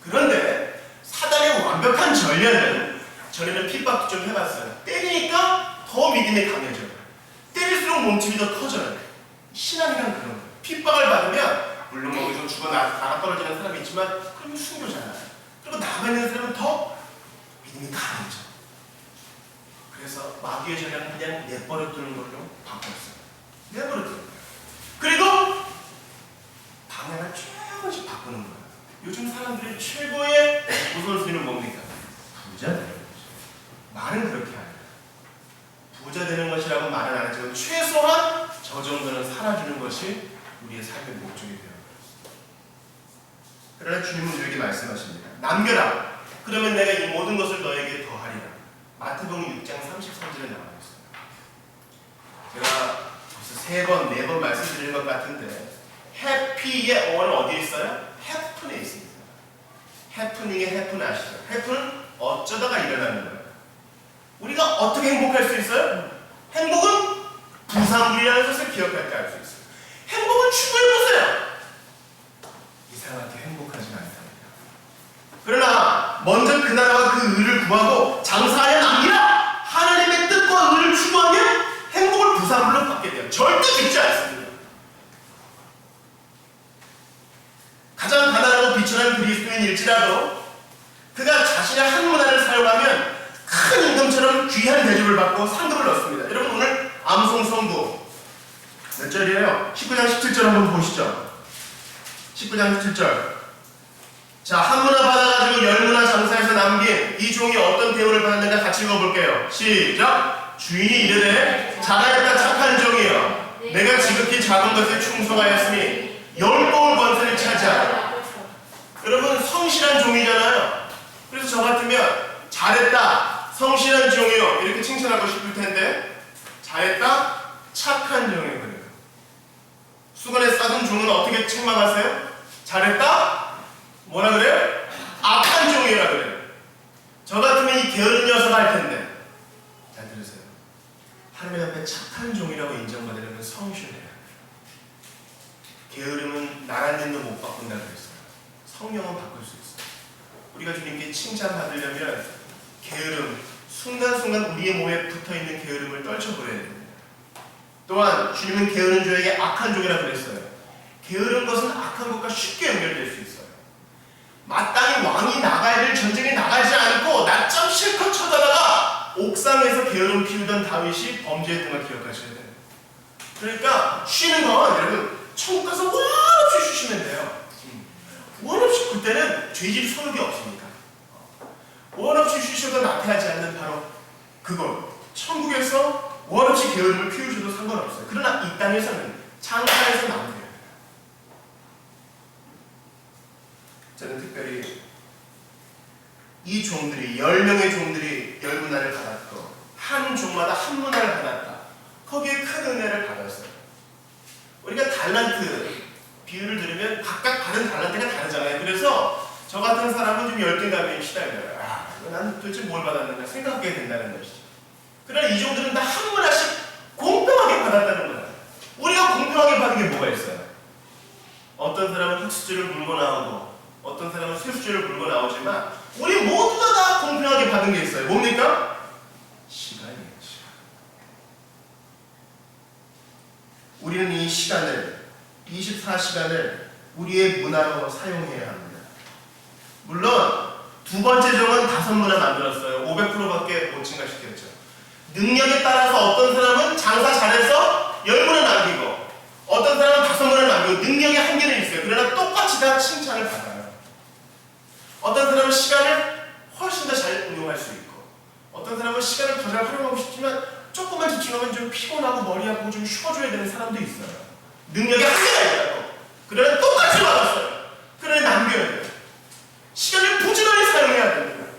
그런데 사단의 완벽한 전략은 핍박도 좀 해봤어요. 때리니까 더 믿음이 강해져요. 때릴수록 몸집이 더 커져요. 신앙이란 그런 거예요. 핍박을 받으면 물론 거기서 죽어 나가 떨어지는 사람이 있지만 그러면 순교잖아요. 그리고 남아있는 사람은 더 믿음이 강해져. 그래서 마귀의 전략은 그냥 내버려 두는 걸로 바꿨어요. 내버려 두는 거예요. 그리고 방향을 조금씩 바꾸는 거예요. 요즘 사람들의 최고의 우선순위는 뭡니까? 부자 되는 거죠. 말은 그렇게 합니다. 부자 되는 것이라고 말은 안 하지만 최소한 저 정도는 살아주는 것이 우리의 삶의 목적이 되는 거예요. 그러나 주님은 우리에게 말씀하십니다. 남겨라. 그러면 내가 이 모든 것을 너에게 더하리라. 마태복음 6장 33절에 나와 있어요. 제가 벌써 3번, 4번 말씀드린 것 같은데 해피의 어원은 어디에 있어요? 해픈에 있습니다. 해프닝의 해픈 아시죠? 해픈은 어쩌다가 일어나는 거예요. 우리가 어떻게 행복할 수 있어요? 행복은 부상불이라는 것을 기억할 때 알 수 있어요. 행복을 추구해보세요. 이상하게 행복하지 않답니다. 그러나 먼저 그 나라와 그 의를 구하고 장사하여 남기라. 하나님의 뜻과 의를 추구하면 행복을 부상불로 받게 돼요. 절대 죽지 않습니다. 가장 가난하고 비천한 그리스도인일지라도 그가 자신의 한 문화를 사용하면 큰 임금처럼 귀한 대접을 받고 상급을 얻습니다. 여러분 오늘 암송성도 몇 절이에요? 19장 17절 한번 보시죠. 19장 17절. 자, 한 문화 받아가지고 10문화 장사해서 남긴 이 종이 어떤 대우를 받았는가 같이 읽어볼게요. 시작. 주인이 이르되 잘하였다 착한 종이여 내가 지극히 작은 것에 충성하였으니 10봉을 권세를 차지하라. 여러분 성실한 종이잖아요. 그래서 저 같으면 잘했다 성실한 종이요 이렇게 칭찬하고 싶을 텐데 잘했다 착한 종이요. 그래요. 수건에 싸둔 종은 어떻게 책망하세요? 잘했다 뭐라 그래요? 악한 종이라 그래요. 저 같으면 이 게으른 녀석 할 텐데. 잘 들으세요. 하나님 앞에 착한 종이라고 인정받으려면 성실해야 해요. 게으름은 나라님도 못 바꾼다고 했어요. 성령은 바꿀 수 있어요. 우리가 주님께 칭찬받으려면 게으름, 순간순간 우리의 몸에 붙어있는 게으름을 떨쳐버려야 됩니다. 또한 주님은 게으른 종에게 악한 종이라고 그랬어요. 게으른 것은 악한 것과 쉽게 연결될 수 있어요. 마땅히 아니 왕이 나가야 될 전쟁에 나가지 않고 낮잠 실컷 쳐다다가 옥상에서 게으름 피우던 다윗이 범죄했던 걸 기억하셔야 돼요. 그러니까 쉬는 건 여러분 천국 가서 원없이 쉬시면 돼요. 원없이 그때는 죄질 소득이 없습니다. 원없이 쉬셔도 나태하지 않는 바로 그걸 천국에서 원없이 게으름을 피우셔도 상관없어요. 그러나 이 땅에서는 장사에서 나오면 돼요. 저는 특별히 이 종들이 10명의 종들이 10문화를 받았고 한 종마다 한 문화를 받았다. 거기에 큰 은혜를 받았어요. 우리가 달란트 비유를 들으면 각각 받은 달란트가 다르잖아요. 그래서 저 같은 사람은 좀 열등감에 시달려요. 난 도대체 뭘 받았는가 생각하게 된다는 것이죠. 그러나 이 종들은 다 한 문화씩 공평하게 받았다는 거예요. 우리가 공평하게 받은 게 뭐가 있어요? 어떤 사람은 흙수저를 물고 나오고 어떤 사람은 쇠수저를 물고 나오지만 우리 모두가 다 공평하게 받은 게 있어요. 뭡니까? 시간이에요. 시간. 우리는 이 시간을 24시간을 우리의 문화로 사용해야 합니다. 물론 두 번째 종은 5문화 만들었어요. 500%밖에 못 증가시켰죠. 능력에 따라서 어떤 사람은 장사 잘해서 10문화 남기고 어떤 사람은 5문화 남기고 능력의 한계는 있어요. 그러나 똑같이 다 칭찬을 받아요. 어떤 사람은 시간을 훨씬 더 잘 운용할 수 있고 어떤 사람은 시간을 더 잘 활용하고 싶지만 조금만 집중하면 좀 피곤하고 머리 아프고 좀 쉬어줘야 되는 사람도 있어요. 능력의 한계가 있다고. 그러나 똑같이 받았어요. 그러나 남겨야 돼요. 시간을 부지런히 사용해야 됩니다.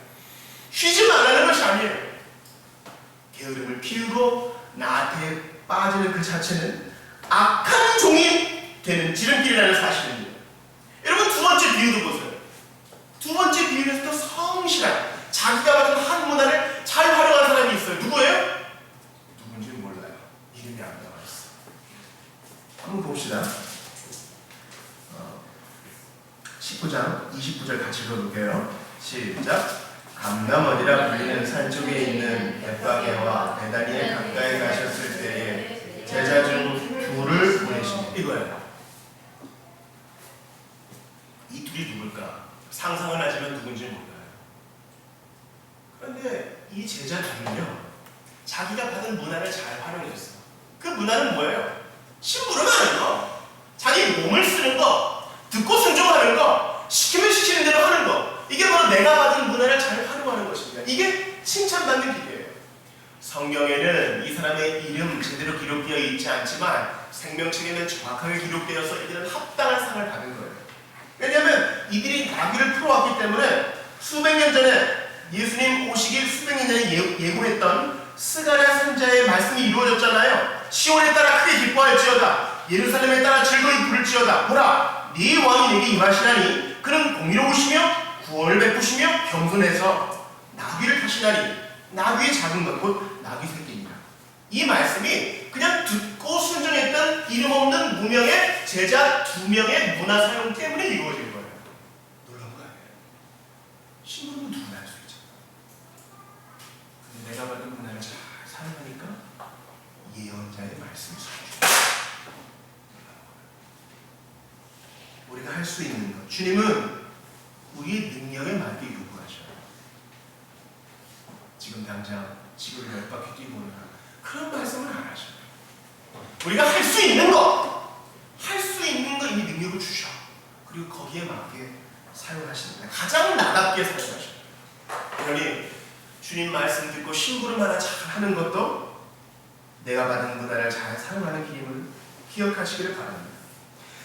쉬지 말라는 것이 아니에요. 게으름을 피우고 나한테 빠지는 그 자체는 악한 종이 되는 지름길이라는 사실입니다. 여러분 두 번째 비유도 보세요. 두 번째 비유에서도 성실한 자기가 받은 한 문화를 잘 활용한 사람이 있어요. 누구예요? 누군지 몰라요. 이름이 안 나와 있어요. 한번 봅시다. 19장 29절 같이 읽어볼게요. 시작. 감남원이라 불리는 산 쪽에 있는 벳바게와 베다니에 가까이 가셨을 때에 제자 중 둘을 보내십니다. 이거예요. 이 둘이 누굴까? 상상은 하지만 누군지 몰라요. 그런데 이 제자 둘은요, 자기가 받은 문화를 잘 활용했어요. 그 문화는 뭐예요? 심부름하는 거, 자기 몸을 쓰는 거, 듣고 순종하는 거, 시키면 시키는 대로 하는 거. 이게 바로 내가 받은 문화를 잘 활용하는 것입니다. 이게 칭찬받는 길이에요. 성경에는 이 사람의 이름 제대로 기록되어 있지 않지만 생명책에는 정확하게 기록되어서 이들은 합당한 상을 받은 거예요. 왜냐하면 이들이 나귀를 풀어왔기 때문에 수백 년 전에 예수님 오시길 수백 년 전에 예고했던 스가랴 선지자의 말씀이 이루어졌잖아요. 시온에 따라 크게 기뻐할지어다. 예루살렘에 따라 즐거이 부를지어다. 보라, 네 왕이 내게 임하시나니 그는 공의로우시며 구원을 베푸시며 겸손해서 나귀를 타시나니. 나귀의 작은 것, 곧 나귀 새끼입니다. 이 말씀이 그냥 듣고 순종했던 이름 없는 무명의 제자 2명의 문화 사용 때문에 이루어진 거예요. 놀라운 거 아니에요? 신부름은 누구나 할 수 있잖아. 근데 내가 받은 문화를 잘 사용하니까 예언자의 말씀이 소중해요. 우리가 할 수 있는 것, 주님은 우리의 능력에 맞게 요구하셔요. 지금 당장 지구를 몇 바퀴 뛰고 오는 그런 말씀을 안 하셔요. 우리가 할 수 있는 것, 이미 능력을 주셔. 그리고 거기에 맞게 사용하시는 거예요. 가장 나답게 사용하셔요. 그러니 주님 말씀 듣고 심부름 하나 잘 하는 것도 내가 받은 문화를 잘 사용하는 길임을 기억하시기를 바랍니다.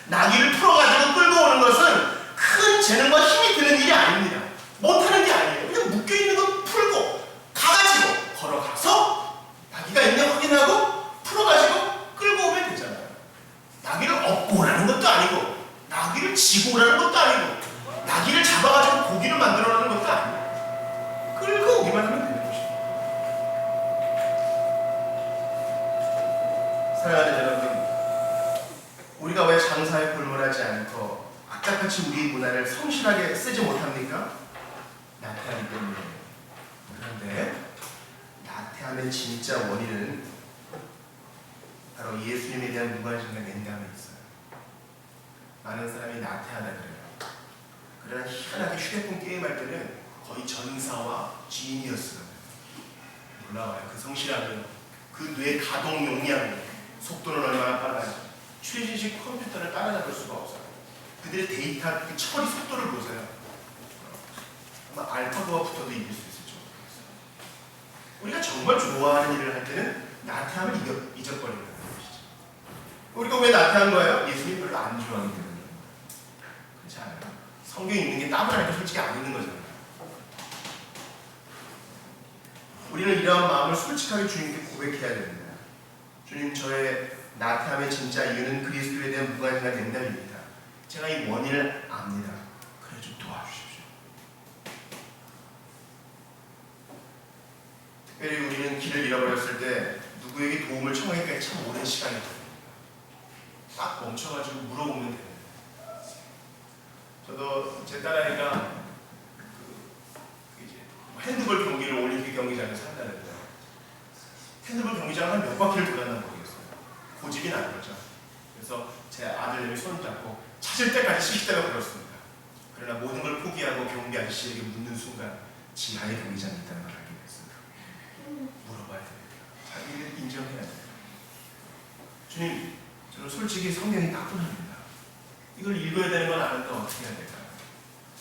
나귀를 풀어가지고 끌고 오는 것은 큰 재능과 힘이 드는 일이 아닙니다. 못하는 게 아니에요. 그냥 묶여있는 거 풀고 가가지고 걸어가서 나귀가 있냐 확인하고 풀어가지고 끌고 오면 되잖아요. 나귀를 업고 오라는 것도 아니고 나귀를 지고 오라는 것도 아니고 나귀를 잡아가지고 고기를 만들어라는 것도 아니고 끌고 오기만 하면 되는 것입니다. 사랑하는 여러분, 우리가 왜 장사에 골몰하지 않고 악착같이 우리 문화를 성실하게 쓰지 못합니까? 나태하기 때문이에요. 그런데 나태함의 진짜 원인은 바로 예수님에 대한 무관심과 냉담에 있어요. 많은 사람이 나태하다 그래요. 그러나 희한하게 휴대폰 게임할 때는 거의 전사와 지인이었어요. 놀라워요. 그 성실함은 그 뇌 가동 용량, 속도는 얼마나 빨라요. 최신식 컴퓨터를 따라잡을 수가 없어요. 그들의 데이터, 그 처리 속도를 보세요. 아마 알파고와 붙어도 이길 수 있을 정도였어요. 우리가 정말 좋아하는 일을 할 때는 나태함을 잊어버리는 것이죠. 우리가 왜 나태한 거예요? 예수님이 별로 안 좋아하기 때문에. 그렇지 않아요? 성경에 있는 게 따분하니까 솔직히 안 있는 거잖아요. 우리는 이러한 마음을 솔직하게 주님께 고백해야 됩니다. 주님, 저의 나태함의 진짜 이유는 그리스도에 대한 무관심한 냉담입니다. 제가 이 원인을 압니다. 그래 좀 도와주십시오. 특별히 우리는 길을 잃어버렸을 때 누구에게 도움을 청하기까지 참 오랜 시간이 걸립니다. 딱 멈춰가지고 물어보면 됩니다. 저도 제 딸아이가 이제 핸드볼 경기를 올림픽 경기장에서 한다는데 핸드볼 경기장 한 몇 바퀴를 돌았나 모르겠어요. 고집이 난 거죠. 그래서 제 아들내미 손을 잡고 찾을 때까지 실시대가 걸었습니다. 그러나 모든 걸 포기하고 경비 아저씨에게 묻는 순간 지하에 경기장이 있다는 걸 알게 됐어요. 물어봐야 됩니다. 자기를 인정해야 돼요. 주님, 저는 솔직히 성경이 따분합니다. 이걸 읽어야 되는 건 아는데 어떻게 해야 될까요?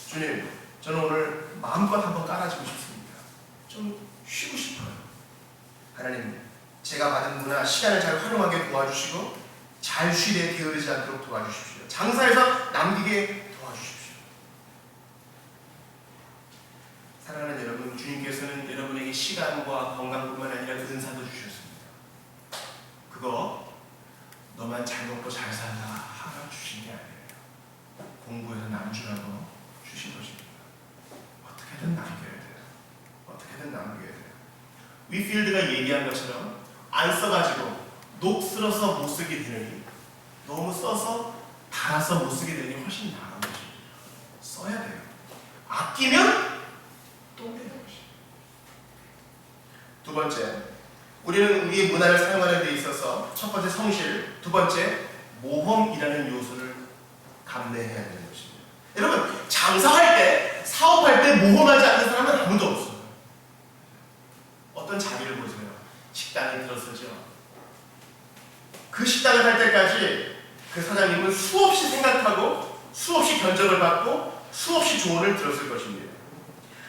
주님, 저는 오늘 마음껏 한번 깔아주고 싶습니다. 좀 쉬고 싶어요. 하나님, 제가 받은 문화, 시간을 잘 활용하게 도와주시고 잘 쉬게 게으르지 않도록 도와주십시오. 장사에서 남기게 도와주십시오. 사랑하는 여러분, 주님께서는 여러분에게 시간과 건강뿐만 아니라 은사도 주셨습니다. 그거 너만 잘 먹고 잘 살라 하라 주신 게 아니에요. 공부해서 남주라고 주신 것입니다. 어떻게든 남겨야 돼요. 어떻게든 남겨야 돼요. 위필드가 얘기한 것처럼 안 써가지고 녹슬어서 못 쓰게 되느니 너무 써서 달아서 못 쓰게 되느니 훨씬 나은 것입니다. 써야 돼요. 아끼면 또 되는 것입니다. 두 번째, 우리는 우리의 문화를 사용하는 데 있어서 첫 번째 성실, 두 번째 모험이라는 요소를 감내해야 되는 것입니다. 여러분, 장사할 때, 사업할 때 모험하지 않는 사람은 아무도 없어요. 어떤 자리를 보세요. 식당에 들어서죠. 그 식당을 할 때까지 그 사장님은 수없이 생각하고 수없이 견적을 받고 수없이 조언을 들었을 것입니다.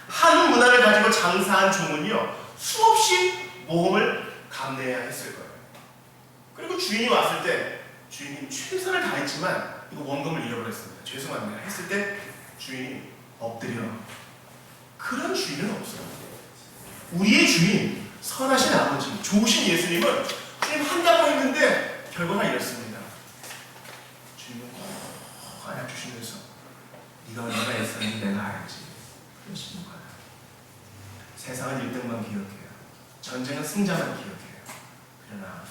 한 문화를 가지고 장사한 종은요, 수없이 모험을 감내해야 했을 거예요. 그리고 주인이 왔을 때 주인이 최선을 다했지만 이거 원금을 잃어버렸습니다. 죄송합니다. 했을 때 주인이 엎드려. 그런 주인은 없어요. 우리의 주인, 선하신 아버지, 좋으신 예수님은 주님 한다고 했는데 결과가 이렇습니다. 주님은 꼭 안아주시면서 네가 얼마나 애썼는지 내가 알지. 그러시는 거예요. 세상은 1등만 기억해요. 전쟁은 승자만 기억해요. 그러나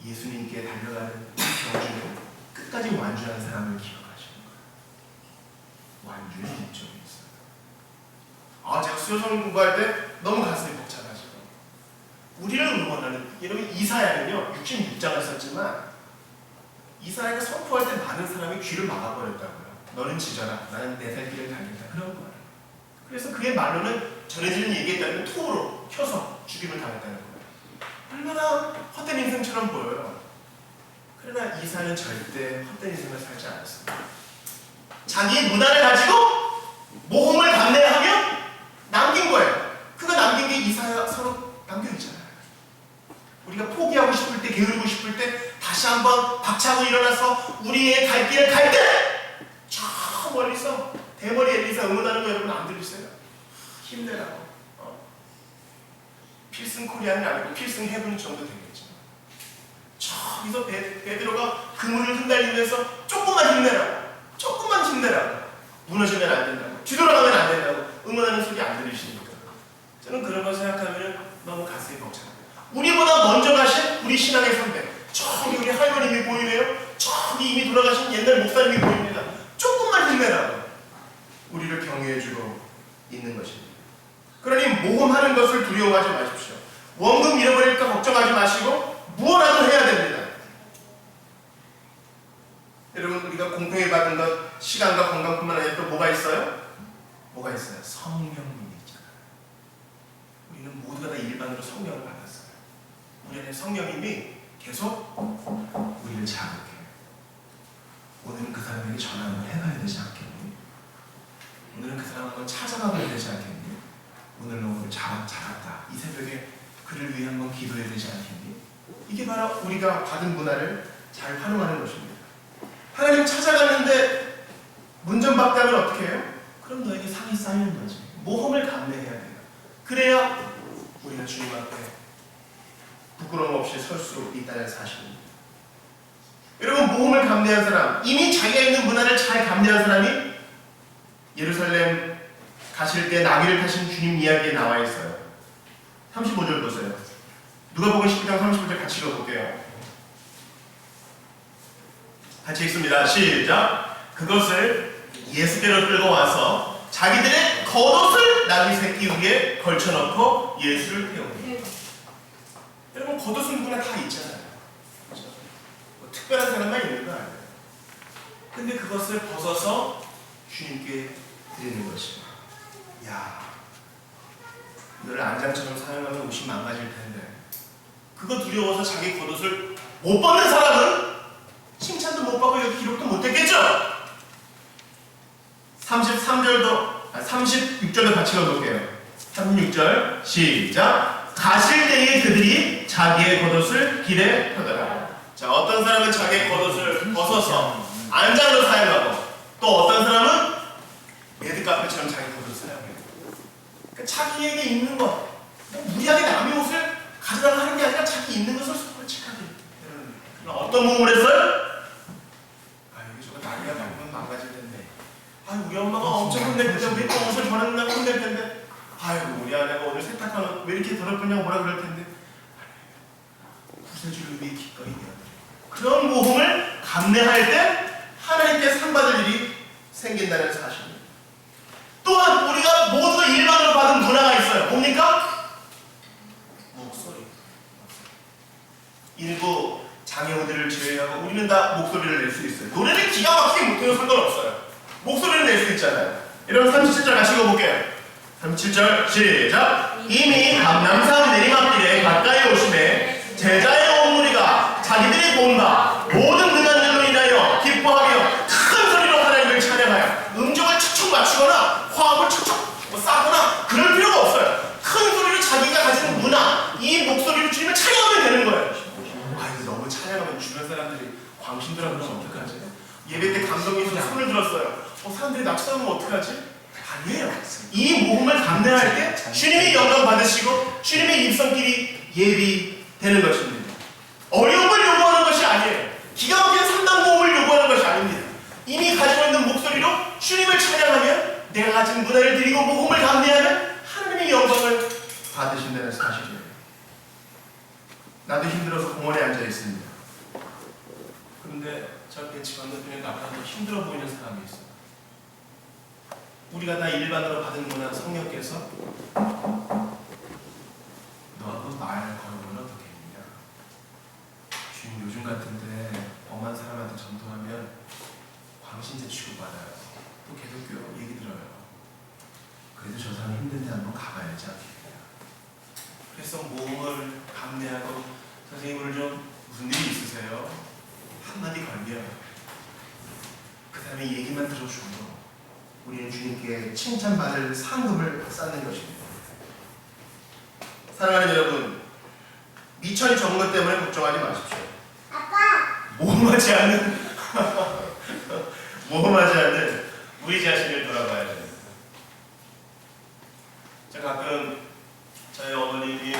예수님께 달려가는 이 경주는 끝까지 완주하는 사람을 기억하시는 거예요. 완주의 목적이 있어요. 제가 수요성 공부할 때 너무 가슴이 벅차가지고 우리를 응원하는, 여러분 이사야는요 66장을 썼지만 이사야가 선포할 때 많은 사람이 귀를 막아버렸다고요. 너는 지져라, 나는 내 살 길을 달린다, 그런 거예요. 그래서 그의 말로는 전해지는 얘기에 따르면 톱으로 켜서 죽임을 당했다는 거예요. 얼마나 헛된 인생처럼 보여요. 그러나 이사야는 절대 헛된 인생을 살지 않았습니다. 자기의 문화를 가지고 모험을 감내하며 남긴 거예요. 그거 남긴 게 이사야 서로 남겨있잖아요. 우리가 포기하고 싶을 때, 게으르고 싶을 때 다시 한번 박차고 일어나서 우리의 갈 길을 갈 때 저 멀리서 대머리 엘리사 응원하는 거 여러분 안 들리세요? 힘내라고. 필승 코리아는 아니고 필승 헤븐 정도 되겠죠. 저기서 베드로가 그물을 흩날리면서 조금만 힘내라고, 조금만 힘내라고, 무너지면 안 된다고, 뒤돌아가면 안 된다고 응원하는 소리 안 들리시니까 저는 그런 걸 생각하면 너무 가슴이 벅차요. 우리보다 먼저 가신 우리 신앙의 선배, 저기 우리 할머님이 보이네요. 저기 이미 돌아가신 옛날 목사님이 보입니다. 조금만 힘내라고 우리를 격려해주고 있는 것입니다. 그러니 모험하는 것을 두려워하지 마십시오. 원금 잃어버릴까 걱정하지 마시고 무엇라도 해야 됩니다. 여러분, 우리가 공평히 받은 것 시간과 건강뿐만 아니라 또 뭐가 있어요? 뭐가 있어요? 성령님이 있잖아요. 우리는 모두가 다 일반으로 성령을 받았어요. 우리 안에 성령님이 계속 우리를 자극해요. 오늘은 그 사람에게 전화 한번 해봐야 되지 않겠니? 오늘은 그 사람 한번 찾아가봐야 되지 않겠니? 오늘 너 오늘 잘했다. 이 새벽에 그를 위해 한번 기도해야 되지 않겠니? 이게 바로 우리가 받은 문화를 잘 활용하는 것입니다. 하나님 찾아갔는데 문전박대하면 어떻게 해요? 그럼 너에게 상이 쌓이는 거지. 모험을 감내해야 돼요. 그래야 우리가 주님 앞에 부끄러움 없이 설 수 있다는 사실입니다. 여러분, 모험을 감내한 사람, 이미 자기가 있는 문화를 잘 감내한 사람이 예루살렘 가실 때 나귀를 타신 주님 이야기에 나와 있어요. 35절 보세요. 누가복음 19장 35절 같이 읽어볼게요. 같이 읽습니다. 시작. 그것을 예수께로 끌고 와서 자기들의 겉옷을 나귀 새끼 위에 걸쳐놓고 예수를 태웁니다. 여러분, 겉옷은 누구나 다 있잖아요. 그렇죠? 뭐 특별한 사람만 있는 거 아니에요. 근데 그것을 벗어서 주님께 드리는 것입니다. 야, 이걸 안장처럼 사용하면 옷이 망가질 텐데, 그거 두려워서 자기 겉옷을 못 벗는 사람은 칭찬도 못 받고 여기 기록도 못 했겠죠? 36절도 같이 읽어볼게요. 36절 시작. 가실 때에 그들이 자기의 겉옷을 길에 펴더라. 자, 어떤 사람은 자기의 겉옷을 벗어서 안장으로 사용하고, 또 어떤 사람은 레드카펫처럼 자기 겉옷을 사용해요. 그러니까 자기에게 있는 것, 무리하게 남의 옷을 가져다가 하는 게 아니라 자기 있는 것을 솔직하게. 어떤 몸을 했어요? 여기 저거 나이가 나면 망가질 텐데. 우리 엄마가 엄청 혼낼 텐데, 우리 또 옷을 버렸나 혼낼 텐데. 우리 아내가 오늘 세탁하는 옷 왜 이렇게 더럽냐고 뭐라 그럴 텐데. 구세주를 위해 기꺼이 해야 돼. 그런 모험을 감내할 때 하나님께 상 받을 일이 생긴다는 사실입니다. 또한 우리가 모두가 일반으로 받은 문화가 있어요. 뭡니까? 목소리. 일부 장애우들을 제외하고 우리는 다 목소리를 낼 수 있어요. 노래를 기가 막히게 못해도 상관없어요. 목소리를 낼 수 있잖아요. 여러분 37절 같이 읽어볼게요. 37절 시작. 이미 감람산 내리막길에 가까이 오심에 제자의 온 무리가 자기들이 본다 모든 능한 일로 인하여 기뻐하며 큰 소리로 하나님을 찬양하여, 음정을 척척 맞추거나 화음을 척척 쌓거나 그럴 필요가 없어요. 큰 소리로 자기가 가진 문화, 이 목소리로 주님을 찬양하면 되는 거예요. 너무 찬양하면 주변 사람들이 광신들어 그러면 어떡하지? 예배 때 감동이 있어서 손을 들었어요. 사람들이 나 쳐다보면 어떡하지? 아니에요. 이 모험을 감내할 때 주님이 영광 받으시고 주님의 입성길이 예비되는 것입니다. 어려움을 요구하는 것이 아니에요. 기가 막힌 상당 모험을 요구하는 것이 아닙니다. 이미 가지고 있는 목소리로 주님을 찬양하면, 내가 가진 문화를 드리고 모험을 감내하면 하나님의 영광을 받으신다는 사실이에요. 나도 힘들어서 공원에 앉아 있습니다. 그런데 저 벤치 건너편에 나가서 힘들어 보이는 사람이 있어요. 우리가 다 일반으로 받은 문화 성령께서 너도 말 걸어보면 어떻겠느냐. 주님 요즘 같은데 엄한 사람한테 전도하면 광신제 취급받아요. 또 기독교 얘기 들어요. 그래도 저 사람이 힘든데 한번 가봐야지 않겠냐. 그래서 모험을 감내하고, 선생님 오늘 좀 무슨 일이 있으세요? 한마디 걸면 그 다음에 얘기만 들어주고 우리는 주님께 칭찬받을 상급을 쌓는 것입니다. 사랑하는 여러분, 미천이 적은 것 때문에 걱정하지 마십시오. 아빠! 모험하지 않는 우리 자신을 돌아봐야 됩니다. 제가 가끔 저희 어머님이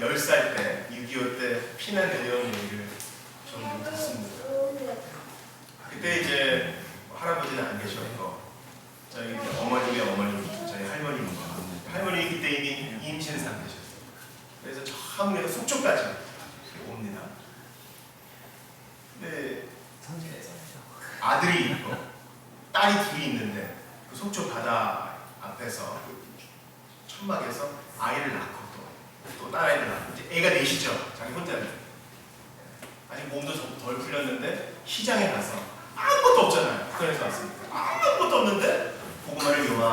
10살 때, 6.25 때 피난 내려온 얘기를 좀 듣습니다. 그때 이제 할아버지는 안 계셨고, 저희 어머님의 어머니, 저희 할머니입니다. 할머니 그때 이미 임신 상태셨어요. 그래서 저 한국에서 속초까지 옵니다. 근데 아들이 있고 딸이 둘이 있는데 그 속초 바다 앞에서 천막에서 아이를 낳고 또 딸아이를 낳고, 이제 애가 넷이죠. 자기 혼자는. 아직 몸도 덜 풀렸는데 시장에 가서 아무것도 없잖아요. 북한에서 왔습니다. 아무것도 없는데 고구마를 요만